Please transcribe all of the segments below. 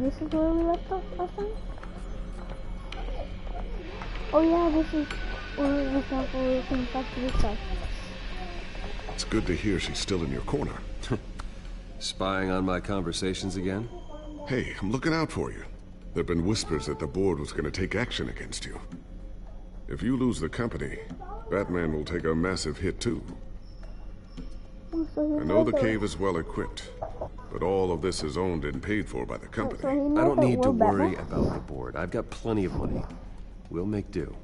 this is where we left off, I think. Oh yeah, this is where we left off when we came back to this side. It's good to hear she's still in your corner. Spying on my conversations again? Hey, I'm looking out for you. There have been whispers that the board was going to take action against you. If you lose the company, Batman will take a massive hit too. I know the cave is well equipped, but all of this is owned and paid for by the company. I don't need to worry about the board. I've got plenty of money. We'll make do.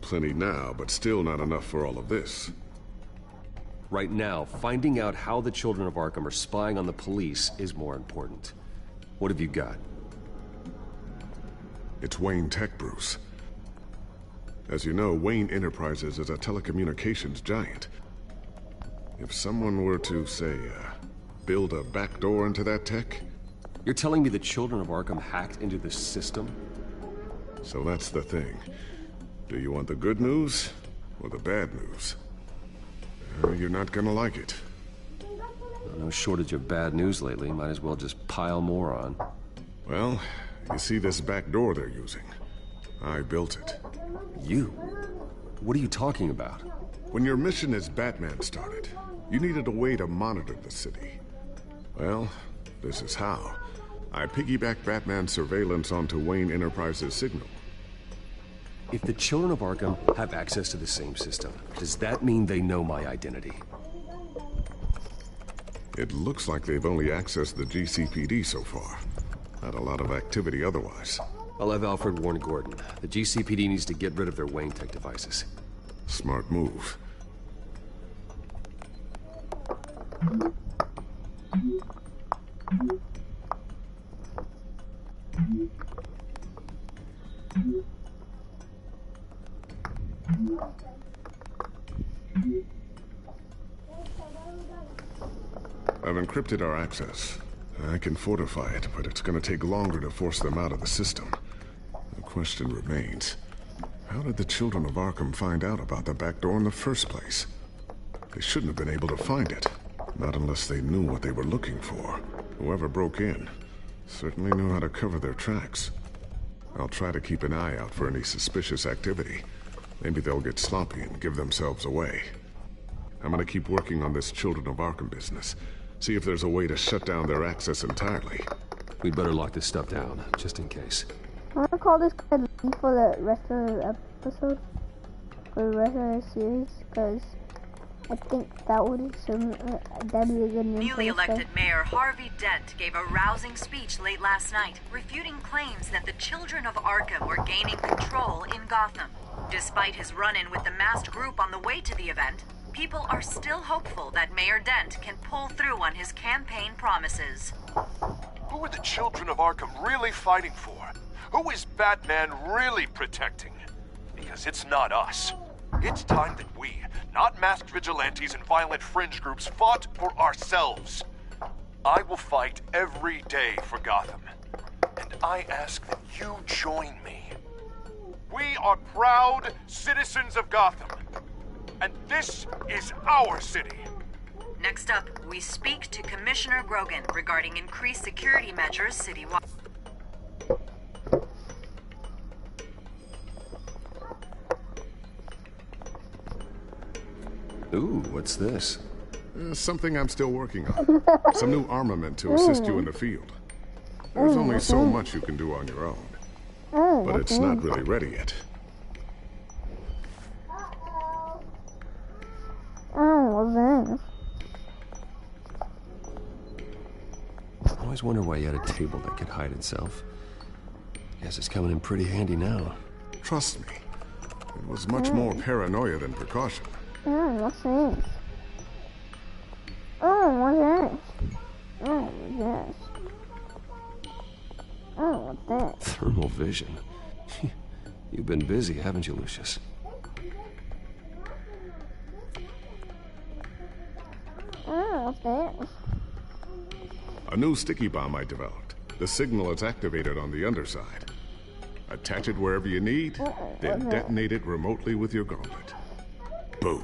Plenty now, but still not enough for all of this. Right now, finding out how the children of Arkham are spying on the police is more important. What have you got? It's Wayne Tech, Bruce. As you know, Wayne Enterprises is a telecommunications giant. If someone were to, say, build a backdoor into that tech... You're telling me the children of Arkham hacked into the system? So that's the thing. Do you want the good news or the bad news? You're not gonna like it. No shortage of bad news lately. Might as well just pile more on. Well, you see this back door they're using? I built it. You? What are you talking about? When your mission as Batman started, you needed a way to monitor the city. Well, this is how. I piggybacked Batman's surveillance onto Wayne Enterprises' signal. If the children of Arkham have access to the same system, does that mean they know my identity? It looks like they've only accessed the GCPD so far. Not a lot of activity otherwise. I'll have Alfred warn Gordon. The GCPD needs to get rid of their Wayne Tech devices. Smart move. I've encrypted our access. I can fortify it, but it's going to take longer to force them out of the system. The question remains, how did the children of Arkham find out about the back door in the first place? They shouldn't have been able to find it. Not unless they knew what they were looking for. Whoever broke in certainly knew how to cover their tracks. I'll try to keep an eye out for any suspicious activity. Maybe they'll get sloppy and give themselves away. I'm gonna keep working on this Children of Arkham business. See if there's a way to shut down their access entirely. We'd better lock this stuff down, just in case. I want to call this guy for the rest of the episode. For the rest of the series, because I think that would that'd be a good name. Newly elected Mayor Harvey Dent gave a rousing speech late last night, refuting claims that the children of Arkham were gaining control in Gotham. Despite his run-in with the masked group on the way to the event, people are still hopeful that Mayor Dent can pull through on his campaign promises. Who are the children of Arkham really fighting for? Who is Batman really protecting? Because it's not us. It's time that we, not masked vigilantes and violent fringe groups, fought for ourselves. I will fight every day for Gotham. And I ask that you join me. We are proud citizens of Gotham. And this is our city. Next up, we speak to Commissioner Grogan regarding increased security measures citywide. Ooh, what's this? Something I'm still working on. Some new armament to assist you in the field. There's only so much you can do on your own. But it's not really ready yet. Oh, I always wonder why you had a table that could hide itself. Guess it's coming in pretty handy now. Trust me, it was much more paranoia than precaution. what's this? Oh, what's this? Oh, what's this? Oh, what's this? Thermal vision. You've been busy, haven't you, Lucius? Oh, what's this? A new sticky bomb I developed. The signal is activated on the underside. Attach it wherever you need, then detonate it remotely with your gauntlet. Boom.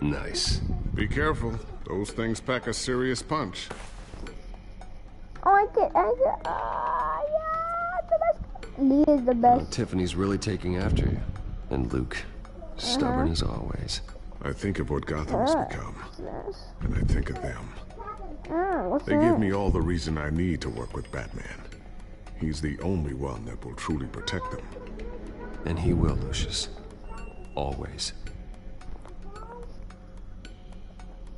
Nice. Be careful. Those things pack a serious punch. Oh, I get, Lee is the best. Tiffany's really taking after you. And Luke, stubborn as always. I think of what Gotham has become, Yes. and I think of them. What's They that? give me all the reason I need to work with Batman. He's the only one that will truly protect them. And he will, Lucius. Always.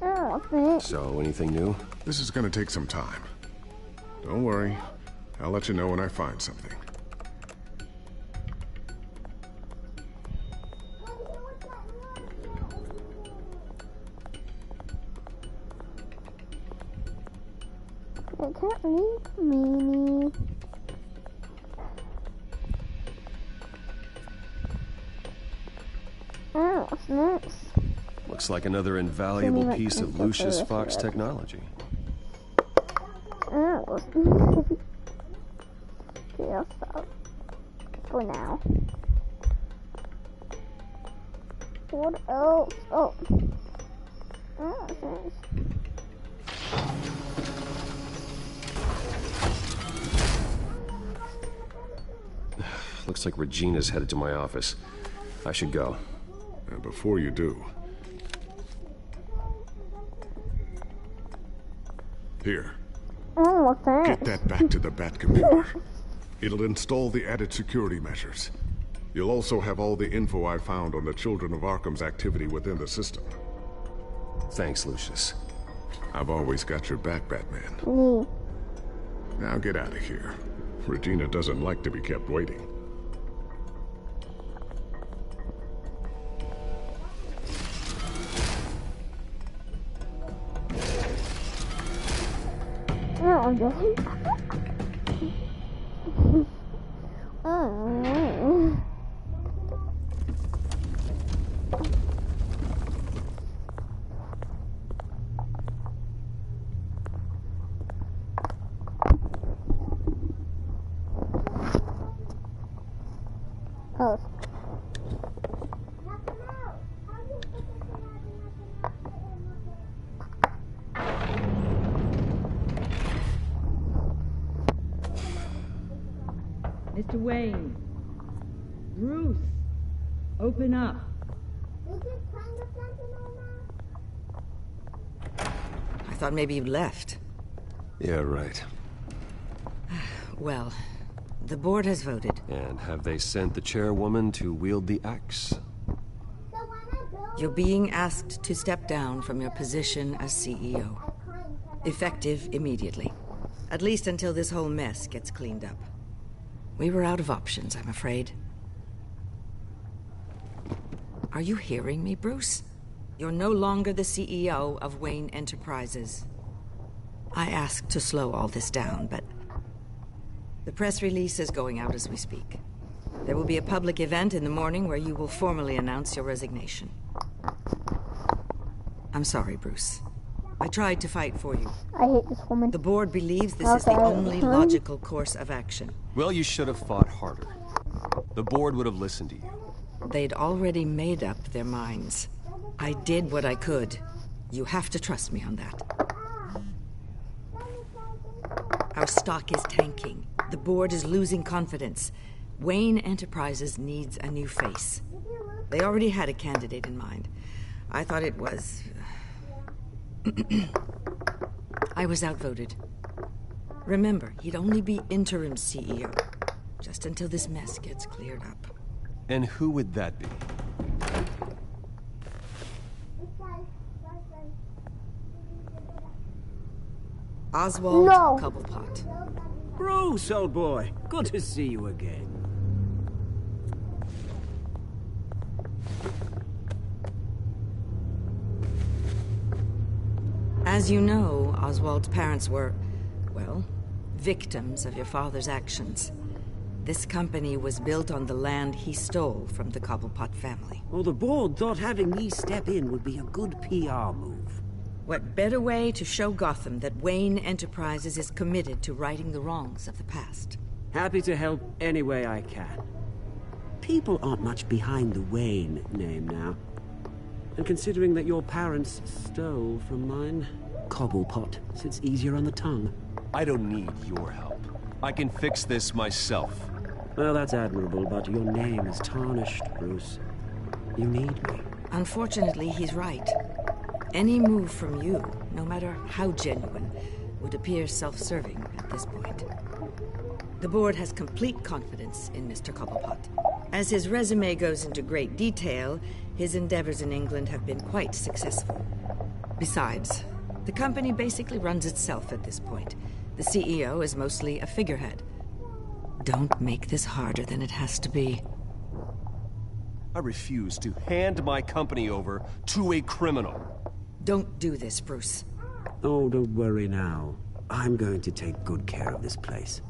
What's that? So, anything new? This is gonna take some time. Don't worry. I'll let you know when I find something. I can't leave me. What's next? Looks like another invaluable Cinema piece of concept Lucius for Fox reference. technology. What's okay, I'll stop. For now. What else? Oh. Thanks. Looks like Regina's headed to my office. I should go. And before you do... Here, Oh, thanks. get that back to the Batcomputer. It'll install the added security measures. You'll also have all the info I found on the Children of Arkham's activity within the system. Thanks, Lucius. I've always got your back, Batman. Me. Now get out of here. Regina doesn't like to be kept waiting. I'm just... Oh. Oh. Mr. Wayne. Bruce. Open up. I thought maybe you left. Yeah, right. Well, the board has voted. And have they sent the chairwoman to wield the axe? You're being asked to step down from your position as CEO. Effective immediately. At least until this whole mess gets cleaned up. We were out of options, I'm afraid. Are you hearing me, Bruce? You're no longer the CEO of Wayne Enterprises. I asked to slow all this down, but... the press release is going out as we speak. There will be a public event in the morning where you will formally announce your resignation. I'm sorry, Bruce. I tried to fight for you. I hate this woman. The board believes this is the Okay. only logical course of action. Well, you should have fought harder. The board would have listened to you. They'd already made up their minds. I did what I could. You have to trust me on that. Our stock is tanking. The board is losing confidence. Wayne Enterprises needs a new face. They already had a candidate in mind. I thought it was... I was outvoted. Remember, he'd only be interim CEO, just until this mess gets cleared up. And who would that be? Oswald No. Cobblepot. Bruce, old boy. Good to see you again. As you know, Oswald's parents were, well, victims of your father's actions. This company was built on the land he stole from the Cobblepot family. Well, the board thought having me step in would be a good PR move. What better way to show Gotham that Wayne Enterprises is committed to righting the wrongs of the past? Happy to help any way I can. People aren't much behind the Wayne name now. And considering that your parents stole from mine, Cobblepot sits easier on the tongue. I don't need your help. I can fix this myself. Well, that's admirable, but your name is tarnished, Bruce. You need me. Unfortunately, he's right. Any move from you, no matter how genuine, would appear self-serving at this point. The board has complete confidence in Mr. Cobblepot. As his resume goes into great detail, his endeavors in England have been quite successful. Besides, the company basically runs itself at this point. The CEO is mostly a figurehead. Don't make this harder than it has to be. I refuse to hand my company over to a criminal. Don't do this, Bruce. Oh, don't worry now. I'm going to take good care of this place.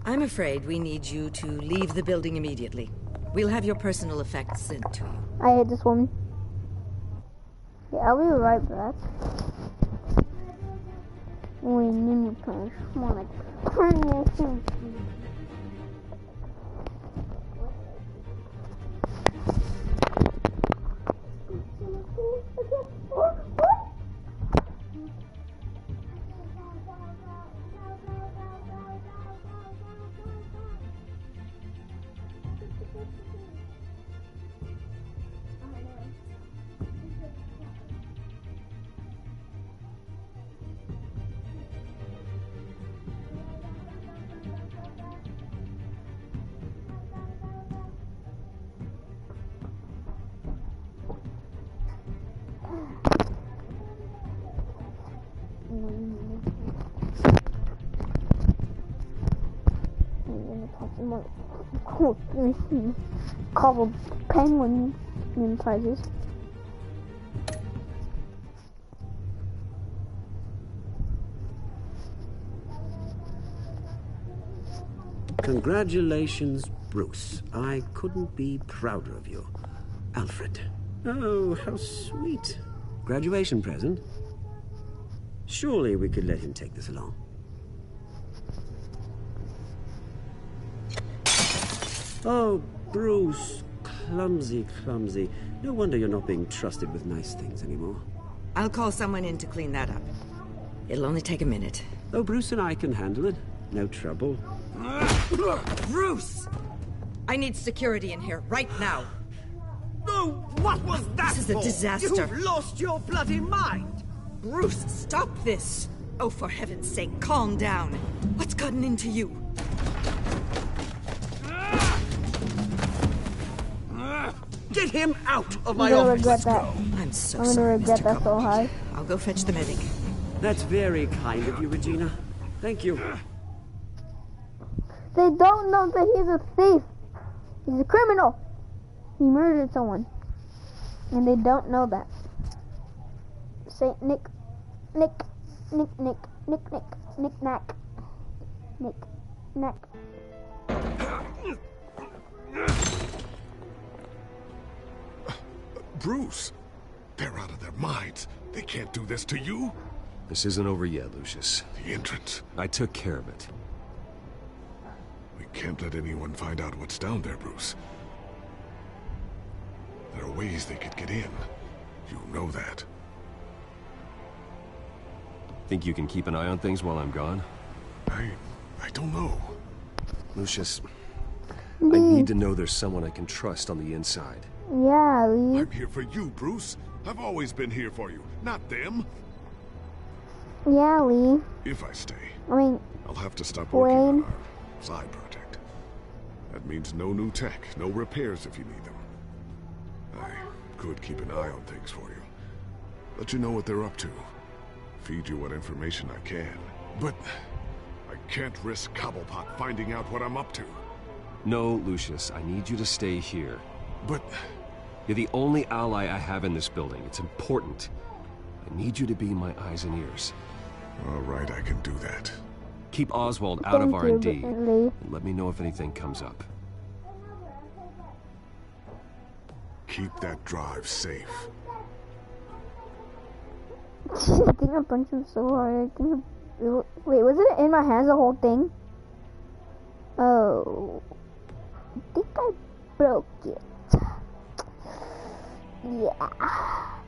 I'm afraid we need you to leave the building immediately. We'll have your personal effects sent to you. I hate this woman. Yeah, I'll be right back. We need to punch more like called penguin prizes. Congratulations, Bruce. I couldn't be prouder of you. Alfred. Oh, how sweet. Graduation present? Surely we could let him take this along. Oh, Bruce. Clumsy, clumsy. No wonder you're not being trusted with nice things anymore. I'll call someone in to clean that up. It'll only take a minute. Oh, Bruce and I can handle it. No trouble. Bruce! I need security in here, right now. Oh, what was that? This is a disaster. You've lost your bloody mind! Bruce, stop this! Oh, for heaven's sake, calm down. What's gotten into you? Get him out of my I'm gonna office! regret that. I'm so I'm gonna sorry, regret Mr. that so Cobblepot. hard. I'll go fetch the medic. That's very kind of you, Regina. Thank you. They don't know that he's a thief. He's a criminal. He murdered someone. And they don't know that. Saint Nick, Nick, Nick, Nick, Nick, Nick, Nick, Knack, Nick, Knack. Bruce, they're out of their minds. They can't do this to you. This isn't over yet, Lucius. The entrance. I took care of it. We can't let anyone find out what's down there, Bruce. There are ways they could get in. You know that. Think you can keep an eye on things while I'm gone? I don't know. Lucius, I need to know there's someone I can trust on the inside. Yeah, Lee. I'm here for you, Bruce. I've always been here for you, not them. Yeah, Lee. If I stay, I mean, I'll have to stop working on Wayne. our side project. That means no new tech, no repairs if you need them. I could keep an eye on things for you. Let you know what they're up to. Feed you what information I can. But I can't risk Cobblepot finding out what I'm up to. No, Lucius, I need you to stay here. But You're the only ally I have in this building. It's important. I need you to be my eyes and ears. all right, I can do that. Keep Oswald out of Thank you, R&D, Lee. and let me know if anything comes up. Keep that drive safe. I think I punched him so hard. I think wait, was it in my hands the whole thing? Oh, I think I broke it. Yeah. I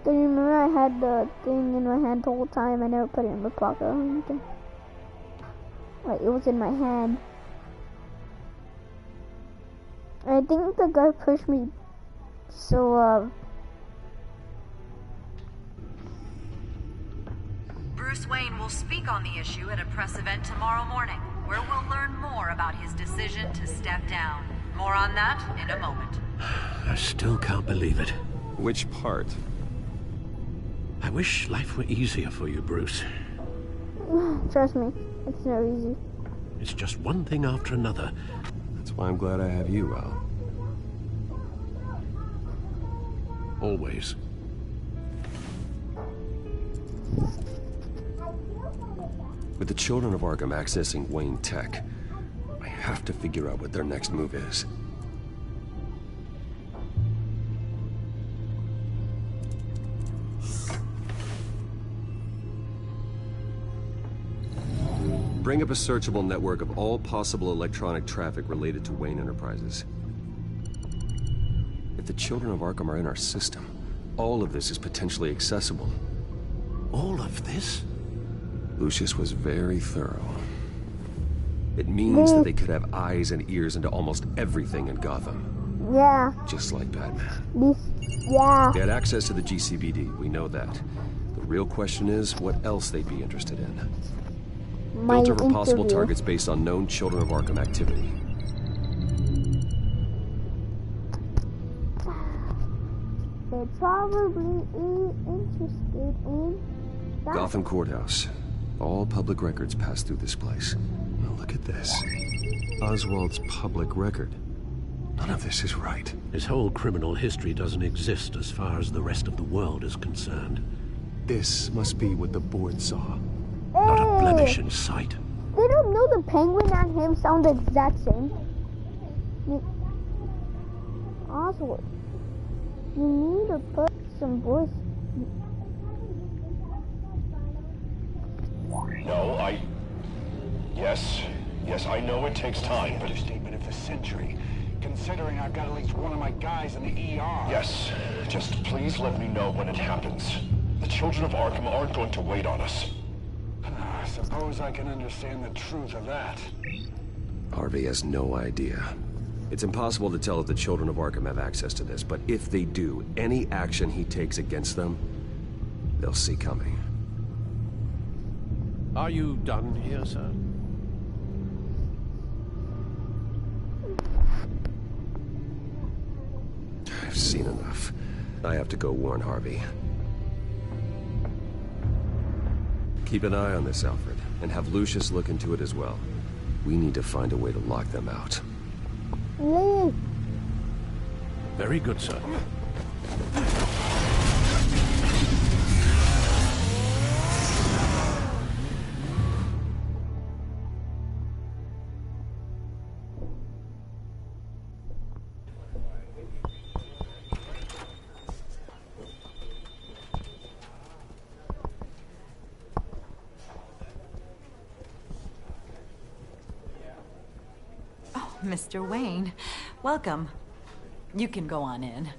remember I had the thing in my hand the whole time. I never put it in my pocket or anything. Like, it was in my hand. I think the guy pushed me. So, Bruce Wayne will speak on the issue at a press event tomorrow morning, where we'll learn more about his decision to step down. More on that in a moment. I still can't believe it. Which part? I wish life were easier for you, Bruce. trust me, it's not easy. It's just one thing after another. That's why I'm glad I have you, Al. Always. With the children of Arkham accessing Wayne Tech, I have to figure out what their next move is. Bring up a searchable network of all possible electronic traffic related to Wayne Enterprises. If the children of Arkham are in our system, all of this is potentially accessible. All of this? Lucius was very thorough. It means that they could have eyes and ears into almost everything in Gotham. Yeah. Just like Batman. Yeah. They had access to the GCBD, we know that. The real question is what else they'd be interested in. My Filter for possible interview. targets based on known Children of Arkham activity. They're probably interested in that. Gotham Courthouse. All public records pass through this place. Now look at this. Oswald's public record. None of this is right. His whole criminal history doesn't exist as far as the rest of the world is concerned. This must be what the board saw. Not a blemish in sight. They don't know the Penguin and him sound the exact same. Oswald, you need to put some voice. No, Yes, I know it takes time, but... Understatement of the century. Considering I've got at least one of my guys in the ER. Yes, just please let me know when it happens. The children of Arkham aren't going to wait on us. I suppose I can understand the truth of that. Harvey has no idea. It's impossible to tell if the children of Arkham have access to this, but if they do, any action he takes against them, they'll see coming. Are you done here, sir? I've seen enough. I have to go warn Harvey. Keep an eye on this, Alfred, and have Lucius look into it as well. We need to find a way to lock them out. Leave. Very good, sir. Mr. Wayne, welcome. You can go on in.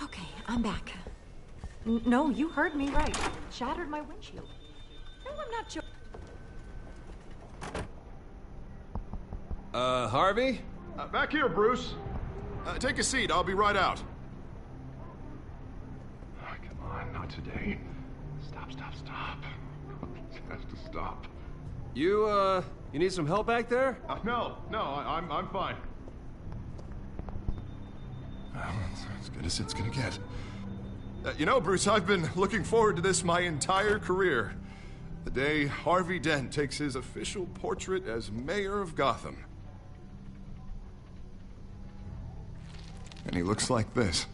Okay, I'm back. No, you heard me right. Shattered my windshield. No, I'm not joking. Harvey? Back here, Bruce. Take a seat. I'll be right out. Oh, come on, not today. Stop. It has to stop. You need some help back there? No, I'm fine. Well, it's as good as it's gonna get. You know, Bruce, I've been looking forward to this my entire career. The day Harvey Dent takes his official portrait as mayor of Gotham. And he looks like this.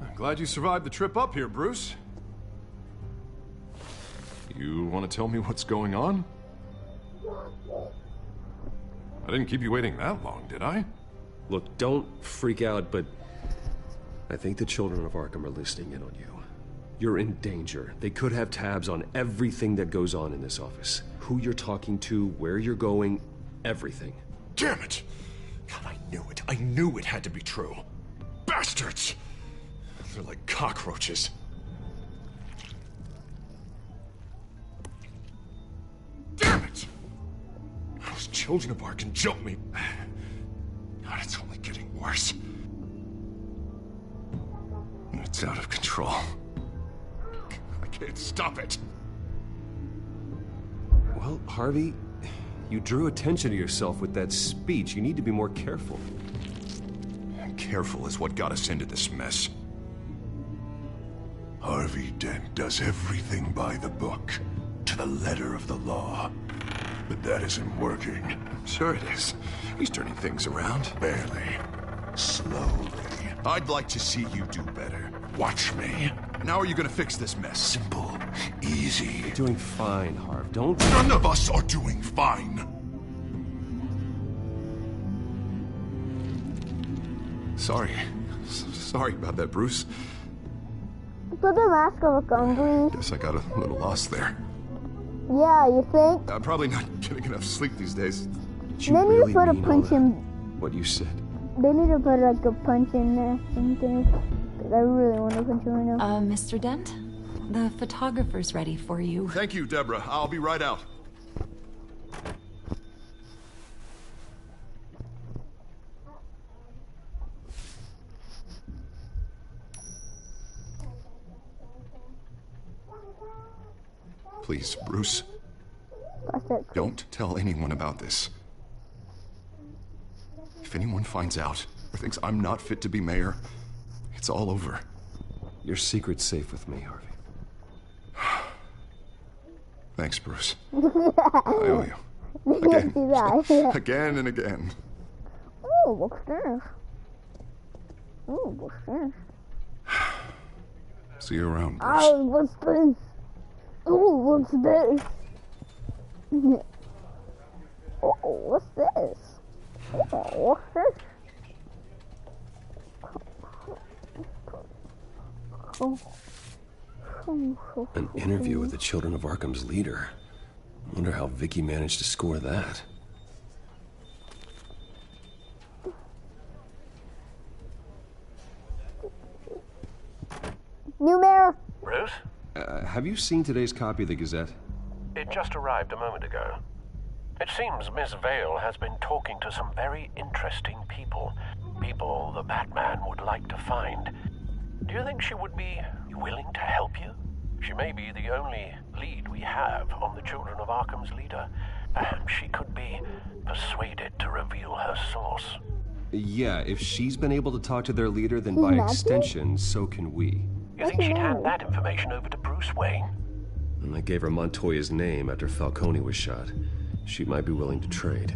I'm glad you survived the trip up here, Bruce. You want to tell me what's going on? I didn't keep you waiting that long, did I? Look, don't freak out, but I think the children of Arkham are listening in on you. You're in danger. They could have tabs on everything that goes on in this office. Who you're talking to, where you're going, everything. Damn it! God, I knew it. I knew it had to be true. Bastards! They're like cockroaches. children of Arkham jumped me. God, it's only getting worse. It's out of control. I can't stop it. Well, Harvey, you drew attention to yourself with that speech. You need to be more careful. Careful is what got us into this mess. Harvey Dent does everything by the book, to the letter of the law. But that isn't working. Sure it is. He's turning things around. Barely. Slowly. I'd like to see you do better. Watch me. Now are you gonna fix this mess? Simple. Easy. You're doing fine, Harv. Don't... None of us are doing fine. Sorry. Sorry about that, Bruce. Put the mask on, please. Guess I got a little lost there. Yeah, you think? I'm probably not getting enough sleep these days. You They need really to put a mean punch all in. what you said? They need to put like a punch in there. Something. I really want to punch him right now. Mr. Dent? The photographer's ready for you. Thank you, Deborah. I'll be right out. Please, Bruce. Don't tell anyone about this. If anyone finds out or thinks I'm not fit to be mayor, it's all over. Your secret's safe with me, Harvey. Thanks, Bruce. I owe you. Again. Again and again. Oh, what's this? Oh, what's this? See you around, Bruce. Oh, what's this? Oh, what's this? Oh, what's this? Oh, what's this? An interview with the Children of Arkham's leader. I wonder how Vicky managed to score that. New mayor. Bruce? Have you seen today's copy of the Gazette? It just arrived a moment ago. It seems Miss Vale has been talking to some very interesting people. People the Batman would like to find. Do you think she would be willing to help you? She may be the only lead we have on the Children of Arkham's leader. Perhaps she could be persuaded to reveal her source. Yeah, if she's been able to talk to their leader, then by extension, so can we. You think she'd hand that information over to Bruce Wayne? And I gave her Montoya's name after Falcone was shot. She might be willing to trade.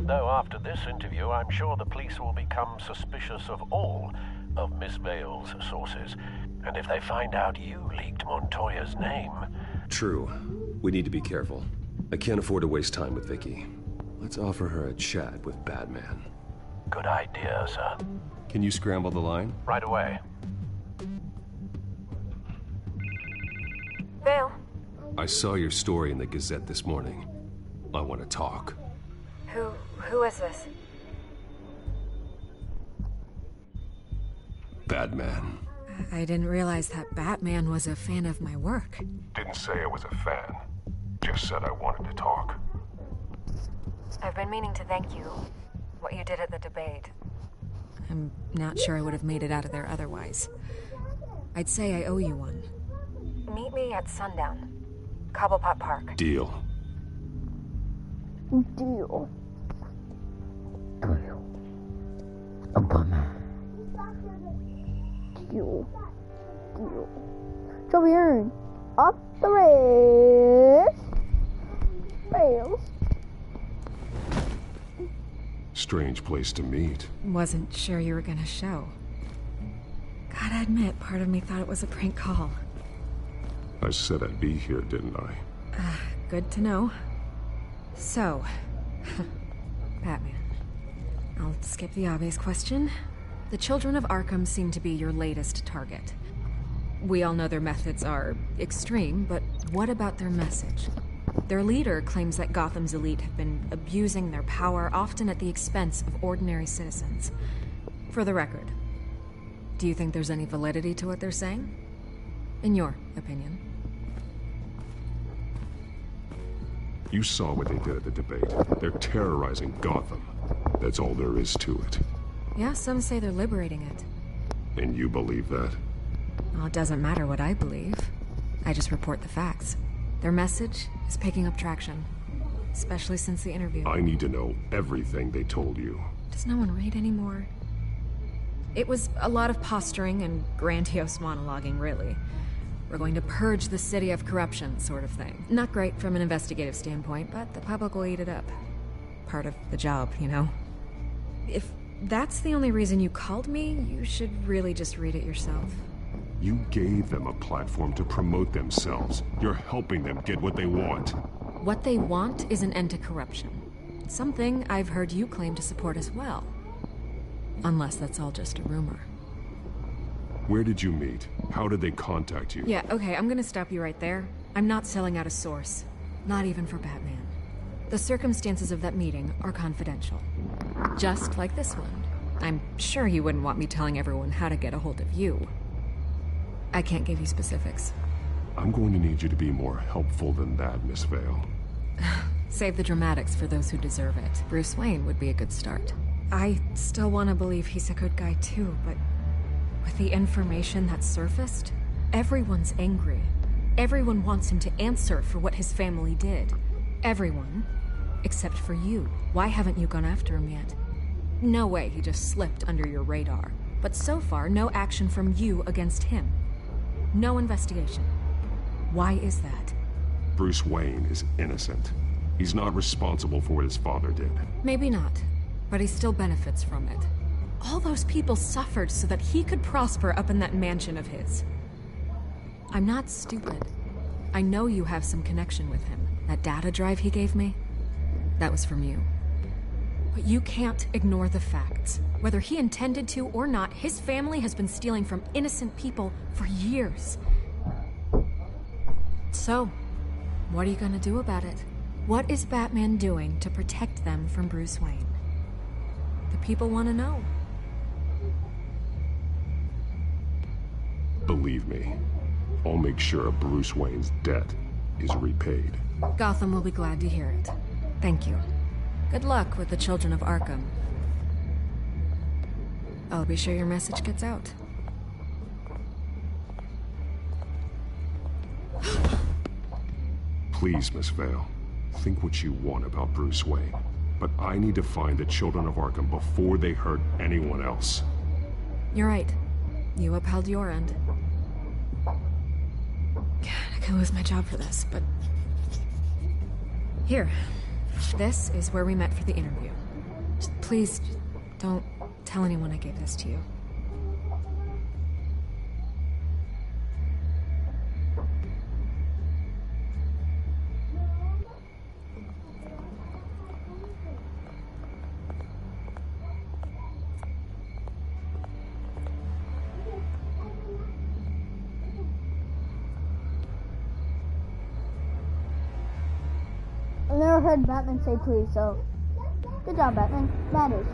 Though after this interview, I'm sure the police will become suspicious of all of Miss Vale's sources. And if they find out you leaked Montoya's name... True. We need to be careful. I can't afford to waste time with Vicky. Let's offer her a chat with Batman. Good idea, sir. Can you scramble the line? Right away. Vale. I saw your story in the Gazette this morning. I want to talk. Who is this? Batman. I didn't realize that Batman was a fan of my work. Didn't say I was a fan. Just said I wanted to talk. I've been meaning to thank you. What you did at the debate. I'm not sure I would have made it out of there otherwise. I'd say I owe you one. Meet me at sundown. Cobblepot Park. Deal. Deal. Deal. Deal. So we're off the race. Rails. Strange place to meet. Wasn't sure you were gonna show. Gotta admit, part of me thought it was a prank call. I said I'd be here, didn't I? Good to know. So, Batman. I'll skip the obvious question. The Children of Arkham seem to be your latest target. We all know their methods are extreme, but what about their message? Their leader claims that Gotham's elite have been abusing their power, often at the expense of ordinary citizens. For the record, do you think there's any validity to what they're saying? In your opinion? You saw what they did at the debate. They're terrorizing Gotham. That's all there is to it. Yeah, some say they're liberating it. And you believe that? Well, it doesn't matter what I believe. I just report the facts. Their message is picking up traction. Especially since the interview. I need to know everything they told you. Does no one read anymore? It was a lot of posturing and grandiose monologuing, really. We're going to purge the city of corruption, sort of thing. Not great from an investigative standpoint, but the public will eat it up. Part of the job, you know? If that's the only reason you called me, you should really just read it yourself. You gave them a platform to promote themselves. You're helping them get what they want. What they want is an end to corruption. Something I've heard you claim to support as well. Unless that's all just a rumor. Where did you meet? How did they contact you? Yeah, okay, I'm gonna stop you right there. I'm not selling out a source. Not even for Batman. The circumstances of that meeting are confidential. Just like this one. I'm sure you wouldn't want me telling everyone how to get a hold of you. I can't give you specifics. I'm going to need you to be more helpful than that, Miss Vale. Save the dramatics for those who deserve it. Bruce Wayne would be a good start. I still want to believe he's a good guy too, but with the information that surfaced, everyone's angry. Everyone wants him to answer for what his family did. Everyone, except for you. Why haven't you gone after him yet? No way he just slipped under your radar. But so far, no action from you against him. No investigation. Why is that? Bruce Wayne is innocent. He's not responsible for what his father did. Maybe not, but he still benefits from it. All those people suffered so that he could prosper up in that mansion of his. I'm not stupid. I know you have some connection with him. That data drive he gave me, that was from you. But you can't ignore the facts. Whether he intended to or not, his family has been stealing from innocent people for years. So, what are you gonna do about it? What is Batman doing to protect them from Bruce Wayne? The people want to know. Believe me, I'll make sure Bruce Wayne's debt is repaid. Gotham will be glad to hear it. Thank you. Good luck with the children of Arkham. I'll be sure your message gets out. Please, Miss Vale, think what you want about Bruce Wayne. But I need to find the children of Arkham before they hurt anyone else. You're right. You upheld your end. God, I could lose my job for this, but... Here. This is where we met for the interview. Please, don't tell anyone I gave this to you. I've never heard Batman say please, so good job, Batman. That is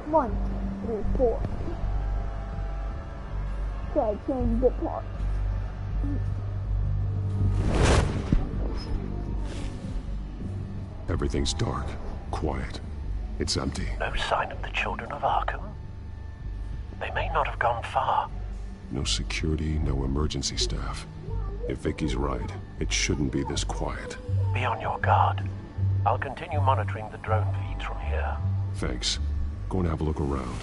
1, 3, 4. Try to change the part. Everything's dark, quiet. It's empty. No sign of the children of Arkham? They may not have gone far. No security, no emergency staff. If Vicky's right, it shouldn't be this quiet. Be on your guard. I'll continue monitoring the drone feeds from here. Thanks. Go and have a look around.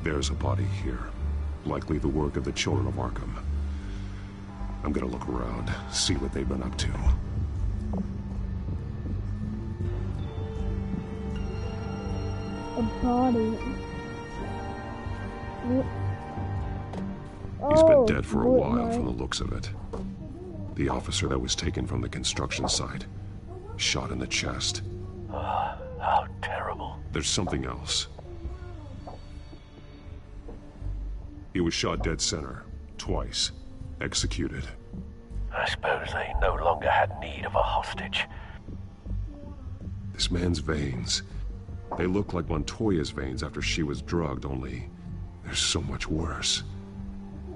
There's a body here. Likely the work of the children of Arkham. I'm gonna look around, see what they've been up to. A body. He's been dead for a while from the looks of it. The officer that was taken from the construction site. Shot in the chest. How terrible. There's something else. He was shot dead center. Twice. Executed. I suppose they no longer had need of a hostage. This man's veins. They look like Montoya's veins after she was drugged, only there's so much worse.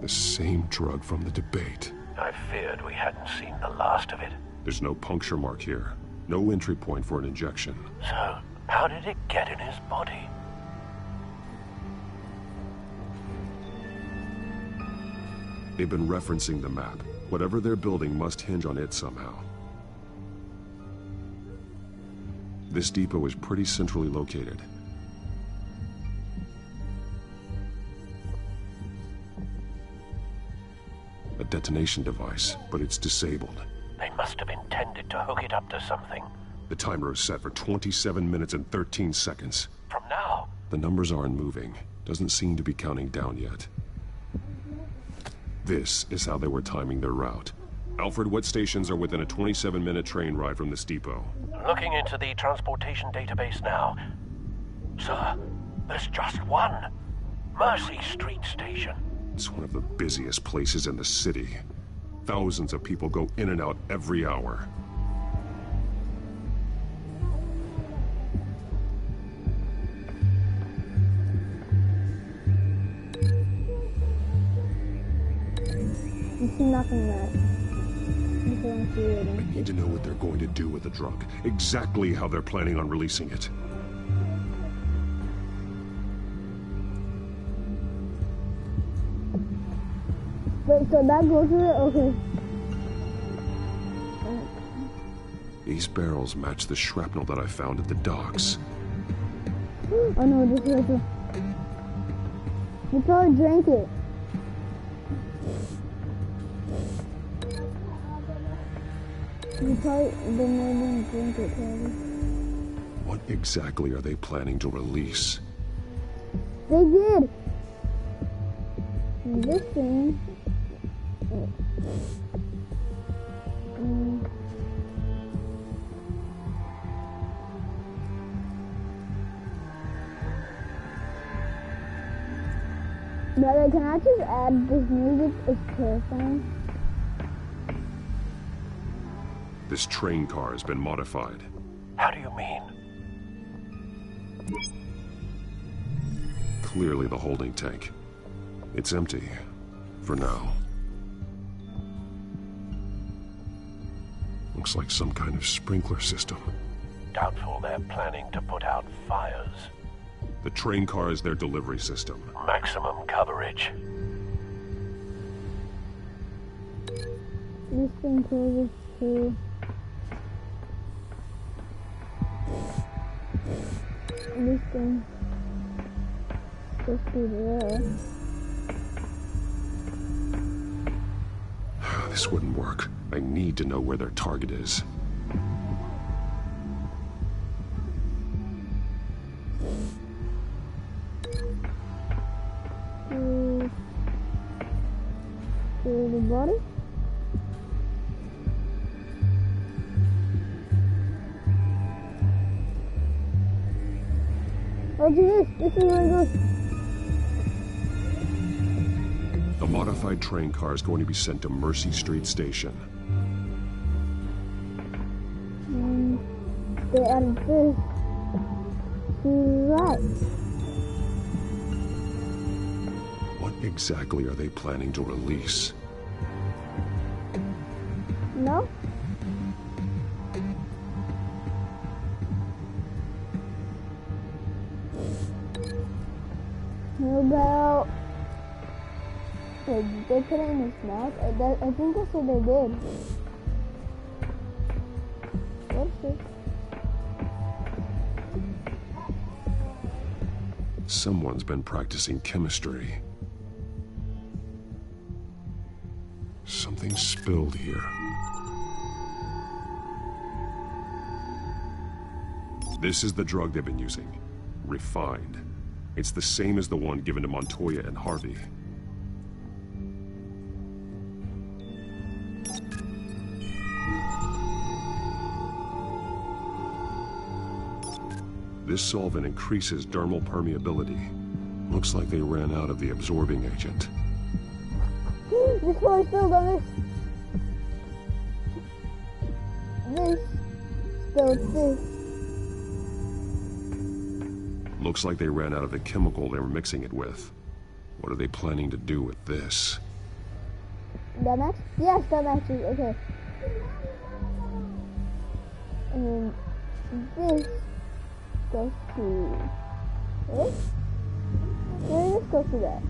The same drug from the debate. I feared we hadn't seen the last of it. There's no puncture mark here. No entry point for an injection. So, how did it get in his body? They've been referencing the map. Whatever they're building must hinge on it somehow. This depot is pretty centrally located. A detonation device, but it's disabled. They must have intended to hook it up to something. The timer is set for 27 minutes and 13 seconds. From now? The numbers aren't moving. Doesn't seem to be counting down yet. This is how they were timing their route. Alfred, what stations are within a 27-minute train ride from this depot? Looking into the transportation database now. Sir, there's just one. Mercy Street Station. It's one of the busiest places in the city. Thousands of people go in and out every hour. You see nothing there. I need to know what they're going to do with the drug. Exactly how they're planning on releasing it. Wait, so that goes with it? Okay. These barrels match the shrapnel that I found at the docks. Oh no, this is right here. You probably drank it. They made him drink it, probably. What exactly are they planning to release? They did! This thing... Brother, can I just add this music? It's terrifying. This train car has been modified. How do you mean? Clearly the holding tank. It's empty. For now. Looks like some kind of sprinkler system. Doubtful they're planning to put out fires. The train car is their delivery system. Maximum coverage. This thing closes to... This thing goes through there. This wouldn't work. I need to know where their target is. To the body? Oh, do this. This is where it goes. The modified train car is going to be sent to Mercy Street Station. They added this to that. What exactly are they planning to release? No? How about... Wait, did they put it in his mouth? I think that's what they did. What's this? Someone's been practicing chemistry. Something spilled here. This is the drug they've been using. Refined. It's the same as the one given to Montoya and Harvey. This solvent increases dermal permeability. Looks like they ran out of the absorbing agent. This one spilled on this. This spilled this. Looks like they ran out of the chemical they were mixing it with. What are they planning to do with this? That match? Yes, that matches. Okay. And this goes to this. And this goes to that.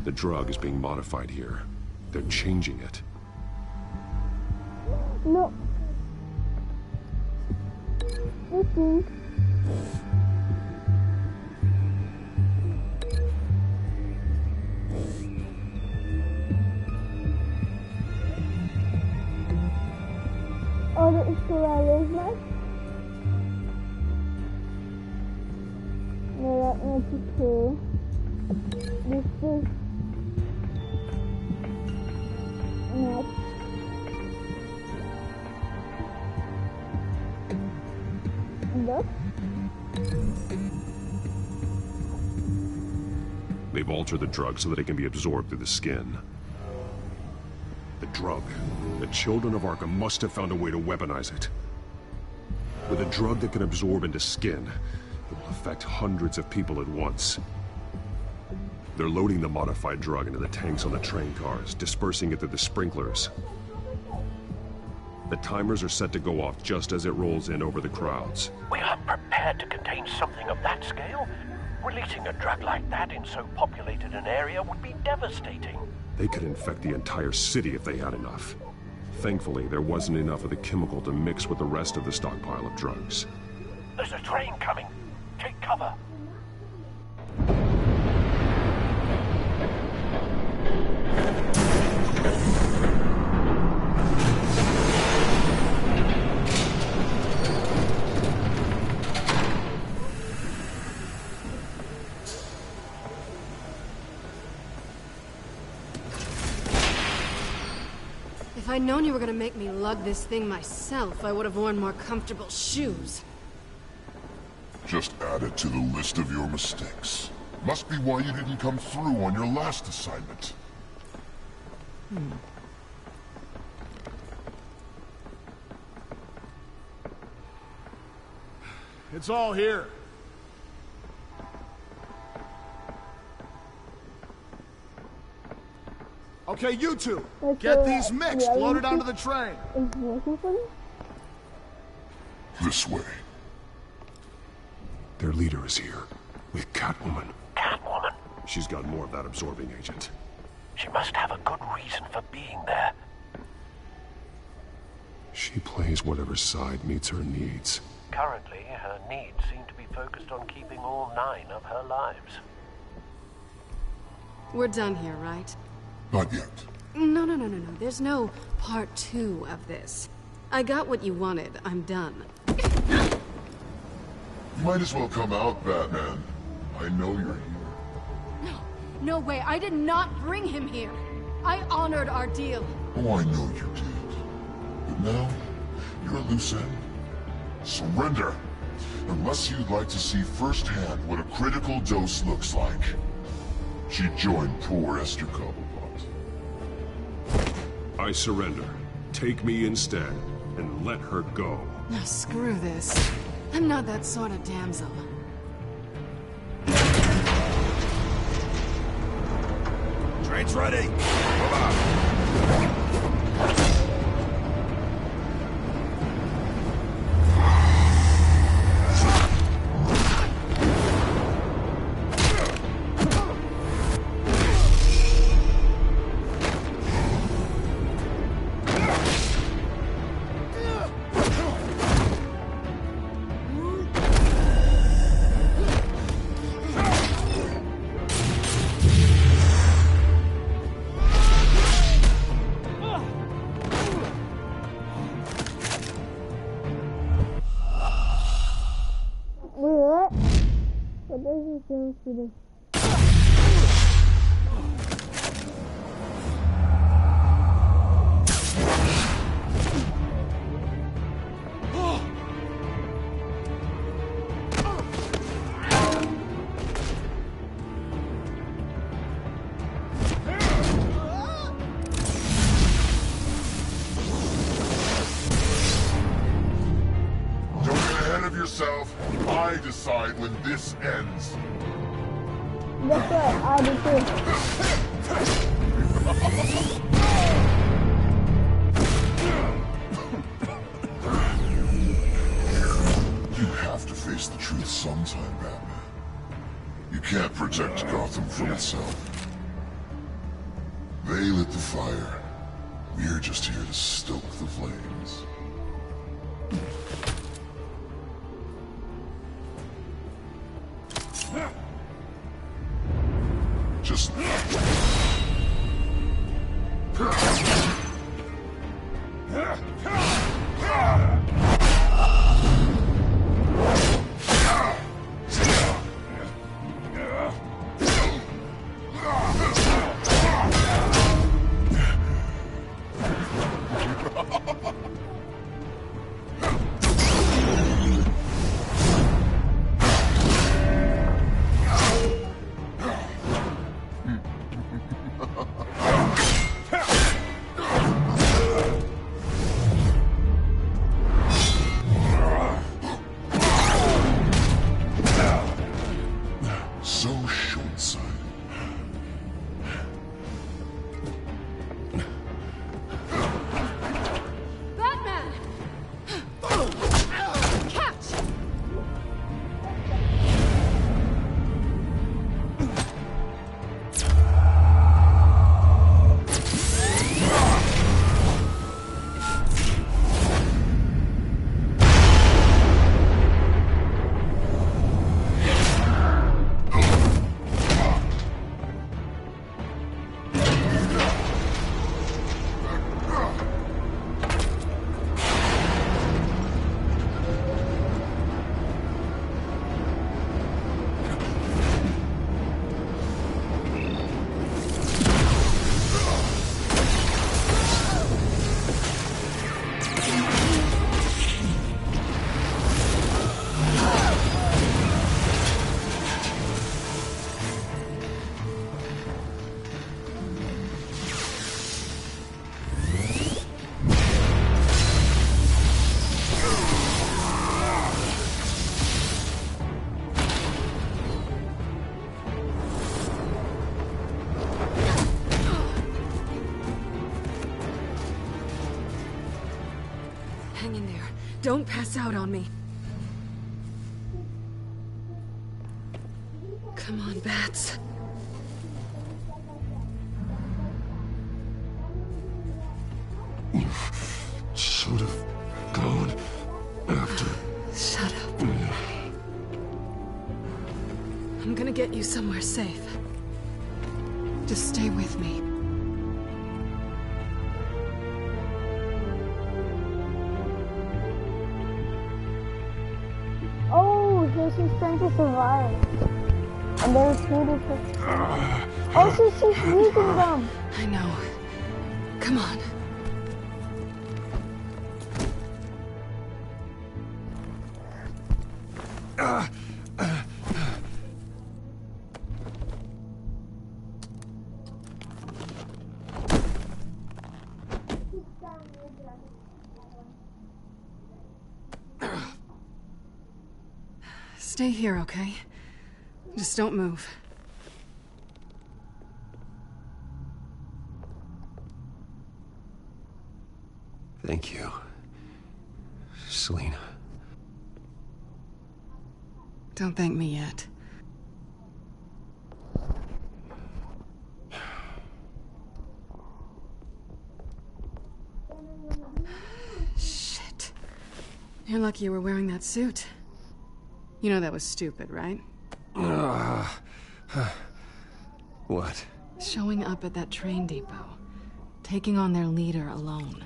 The drug is being modified here. They're changing it. No. Listen. Oh, the Israelis match? No, that match is true. This is match. Look. They've altered the drug so that it can be absorbed through the skin. The drug. The children of Arkham must have found a way to weaponize it. With a drug that can absorb into skin, it will affect hundreds of people at once. They're loading the modified drug into the tanks on the train cars, dispersing it through the sprinklers. The timers are set to go off just as it rolls in over the crowds. We aren't prepared to contain something of that scale. Releasing a drug like that in so populated an area would be devastating. They could infect the entire city if they had enough. Thankfully, there wasn't enough of the chemical to mix with the rest of the stockpile of drugs. There's a train coming. Take cover. If I'd known you were gonna make me lug this thing myself, I would have worn more comfortable shoes. Just add it to the list of your mistakes. Must be why you didn't come through on your last assignment. It's all here. Okay, you two, get these mixed, loaded onto the train. Is working for you? This way. Their leader is here, with Catwoman. Catwoman? She's got more of that absorbing agent. She must have a good reason for being there. She plays whatever side meets her needs. Currently, her needs seem to be focused on keeping all 9 of her lives. We're done here, right? Not yet. No. There's no part 2 of this. I got what you wanted. I'm done. You might as well come out, Batman. I know you're here. No way. I did not bring him here. I honored our deal. Oh, I know you did. But now, you're a loose end. Surrender! Unless you'd like to see firsthand what a critical dose looks like. She joined poor Esther Cobblepot. I surrender. Take me instead, and let her go. No, screw this. I'm not that sort of damsel. Train's ready. Come on. Yourself, I decide when this ends. Guess what? I do too. You have to face the truth sometime, Batman. You can't protect Gotham from itself. They lit the fire. We're just here to stoke the flames. Just... Hang in there. Don't pass out on me. Come on, Bats. You should have gone after... Shut up. I'm gonna get you somewhere safe. Just stay with me. She's trying to survive. And they're recruited for... Oh, she's using them! I know. Come on. Stay here, okay? Just don't move. Thank you, Selina. Don't thank me yet. Shit. You're lucky you were wearing that suit. You know that was stupid, right? What? Showing up at that train depot. Taking on their leader alone.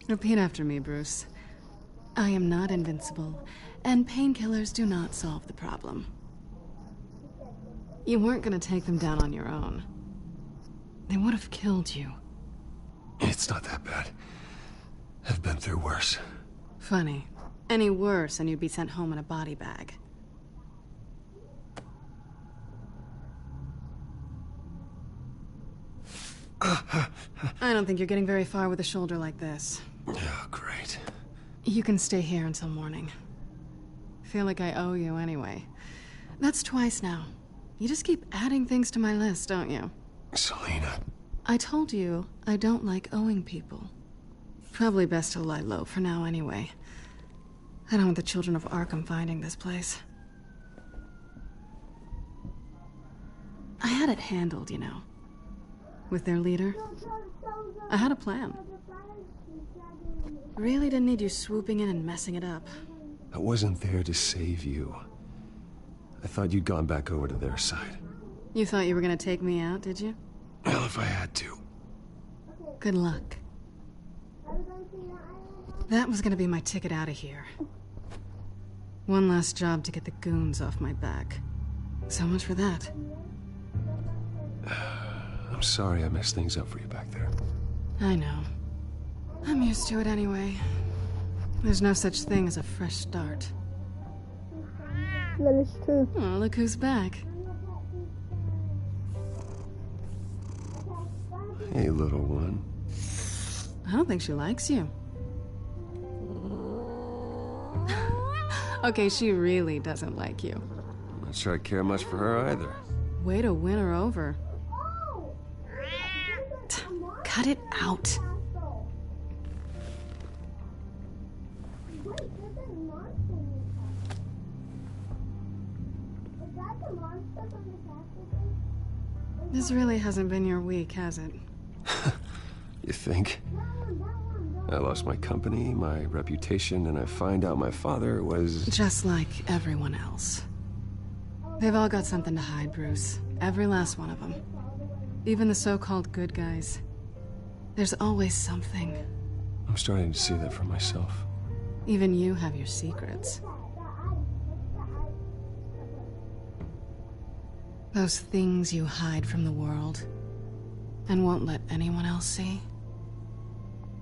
Repeat after me, Bruce. I am not invincible, and painkillers do not solve the problem. You weren't gonna take them down on your own. They would have killed you. It's not that bad. I've been through worse. Funny. Any worse and you'd be sent home in a body bag. I don't think you're getting very far with a shoulder like this. Oh, great. You can stay here until morning. Feel like I owe you anyway. That's twice now. You just keep adding things to my list, don't you? Selena. I told you I don't like owing people. Probably best to lie low for now anyway. I don't want the children of Arkham finding this place. I had it handled, you know. With their leader. I had a plan. Really didn't need you swooping in and messing it up. I wasn't there to save you. I thought you'd gone back over to their side. You thought you were gonna take me out, did you? Well, if I had to. Good luck. That was gonna be my ticket out of here. One last job to get the goons off my back. So much for that. I'm sorry I messed things up for you back there. I know. I'm used to it anyway. There's no such thing as a fresh start. That is true. Oh, look who's back. Hey, little one. I don't think she likes you. Okay, she really doesn't like you. I'm not sure I care much for her either. Way to win her over. Cut it out. This really hasn't been your week, has it? You think? I lost my company, my reputation, and I find out my father was... Just like everyone else. They've all got something to hide, Bruce. Every last one of them. Even the so-called good guys. There's always something. I'm starting to see that for myself. Even you have your secrets. Those things you hide from the world and won't let anyone else see.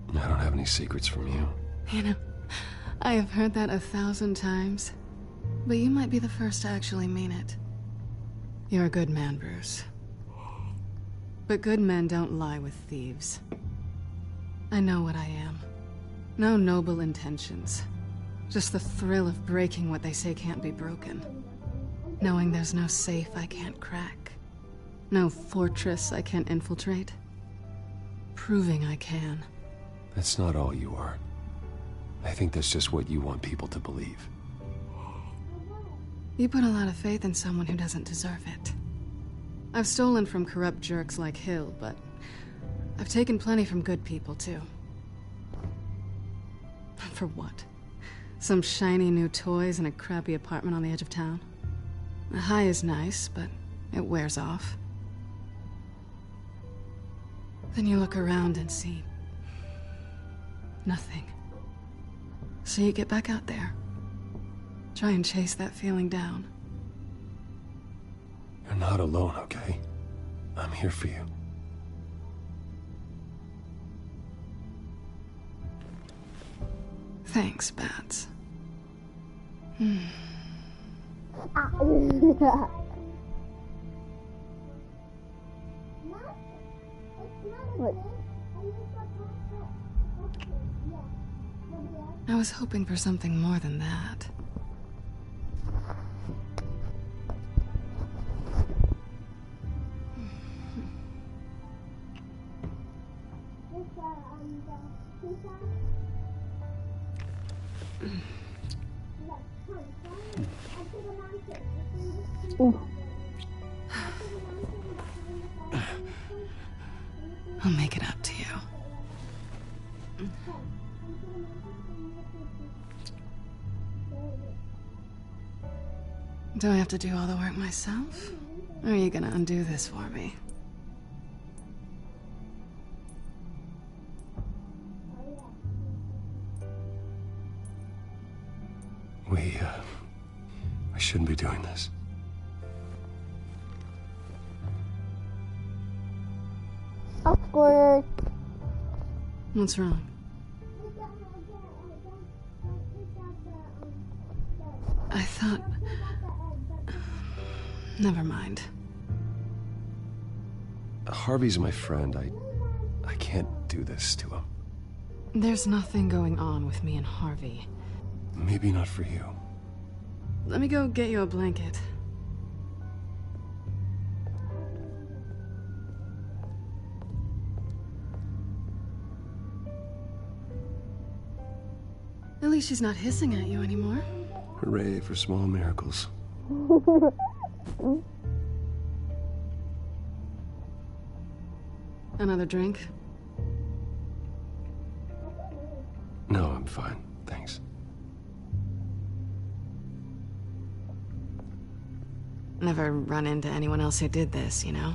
I don't have any secrets from you. You know, I have heard that 1,000 times, but you might be the first to actually mean it. You're a good man, Bruce. But good men don't lie with thieves. I know what I am. No noble intentions. Just the thrill of breaking what they say can't be broken. Knowing there's no safe I can't crack. No fortress I can't infiltrate. Proving I can. That's not all you are. I think that's just what you want people to believe. You put a lot of faith in someone who doesn't deserve it. I've stolen from corrupt jerks like Hill, but I've taken plenty from good people, too. For what? Some shiny new toys and a crappy apartment on the edge of town? The high is nice, but it wears off. Then you look around and see nothing. So you get back out there. Try and chase that feeling down. You're not alone, okay? I'm here for you. Thanks, Bats. What? I was hoping for something more than that. I'll make it up to you. Do I have to do all the work myself? Or are you gonna undo this for me? I shouldn't be doing this. Awkward. What's wrong? I thought... Never mind. Harvey's my friend. I can't do this to him. There's nothing going on with me and Harvey. Maybe not for you. Let me go get you a blanket. At least she's not hissing at you anymore. Hooray for small miracles. Another drink? No, I'm fine. Thanks. Never run into anyone else who did this, you know?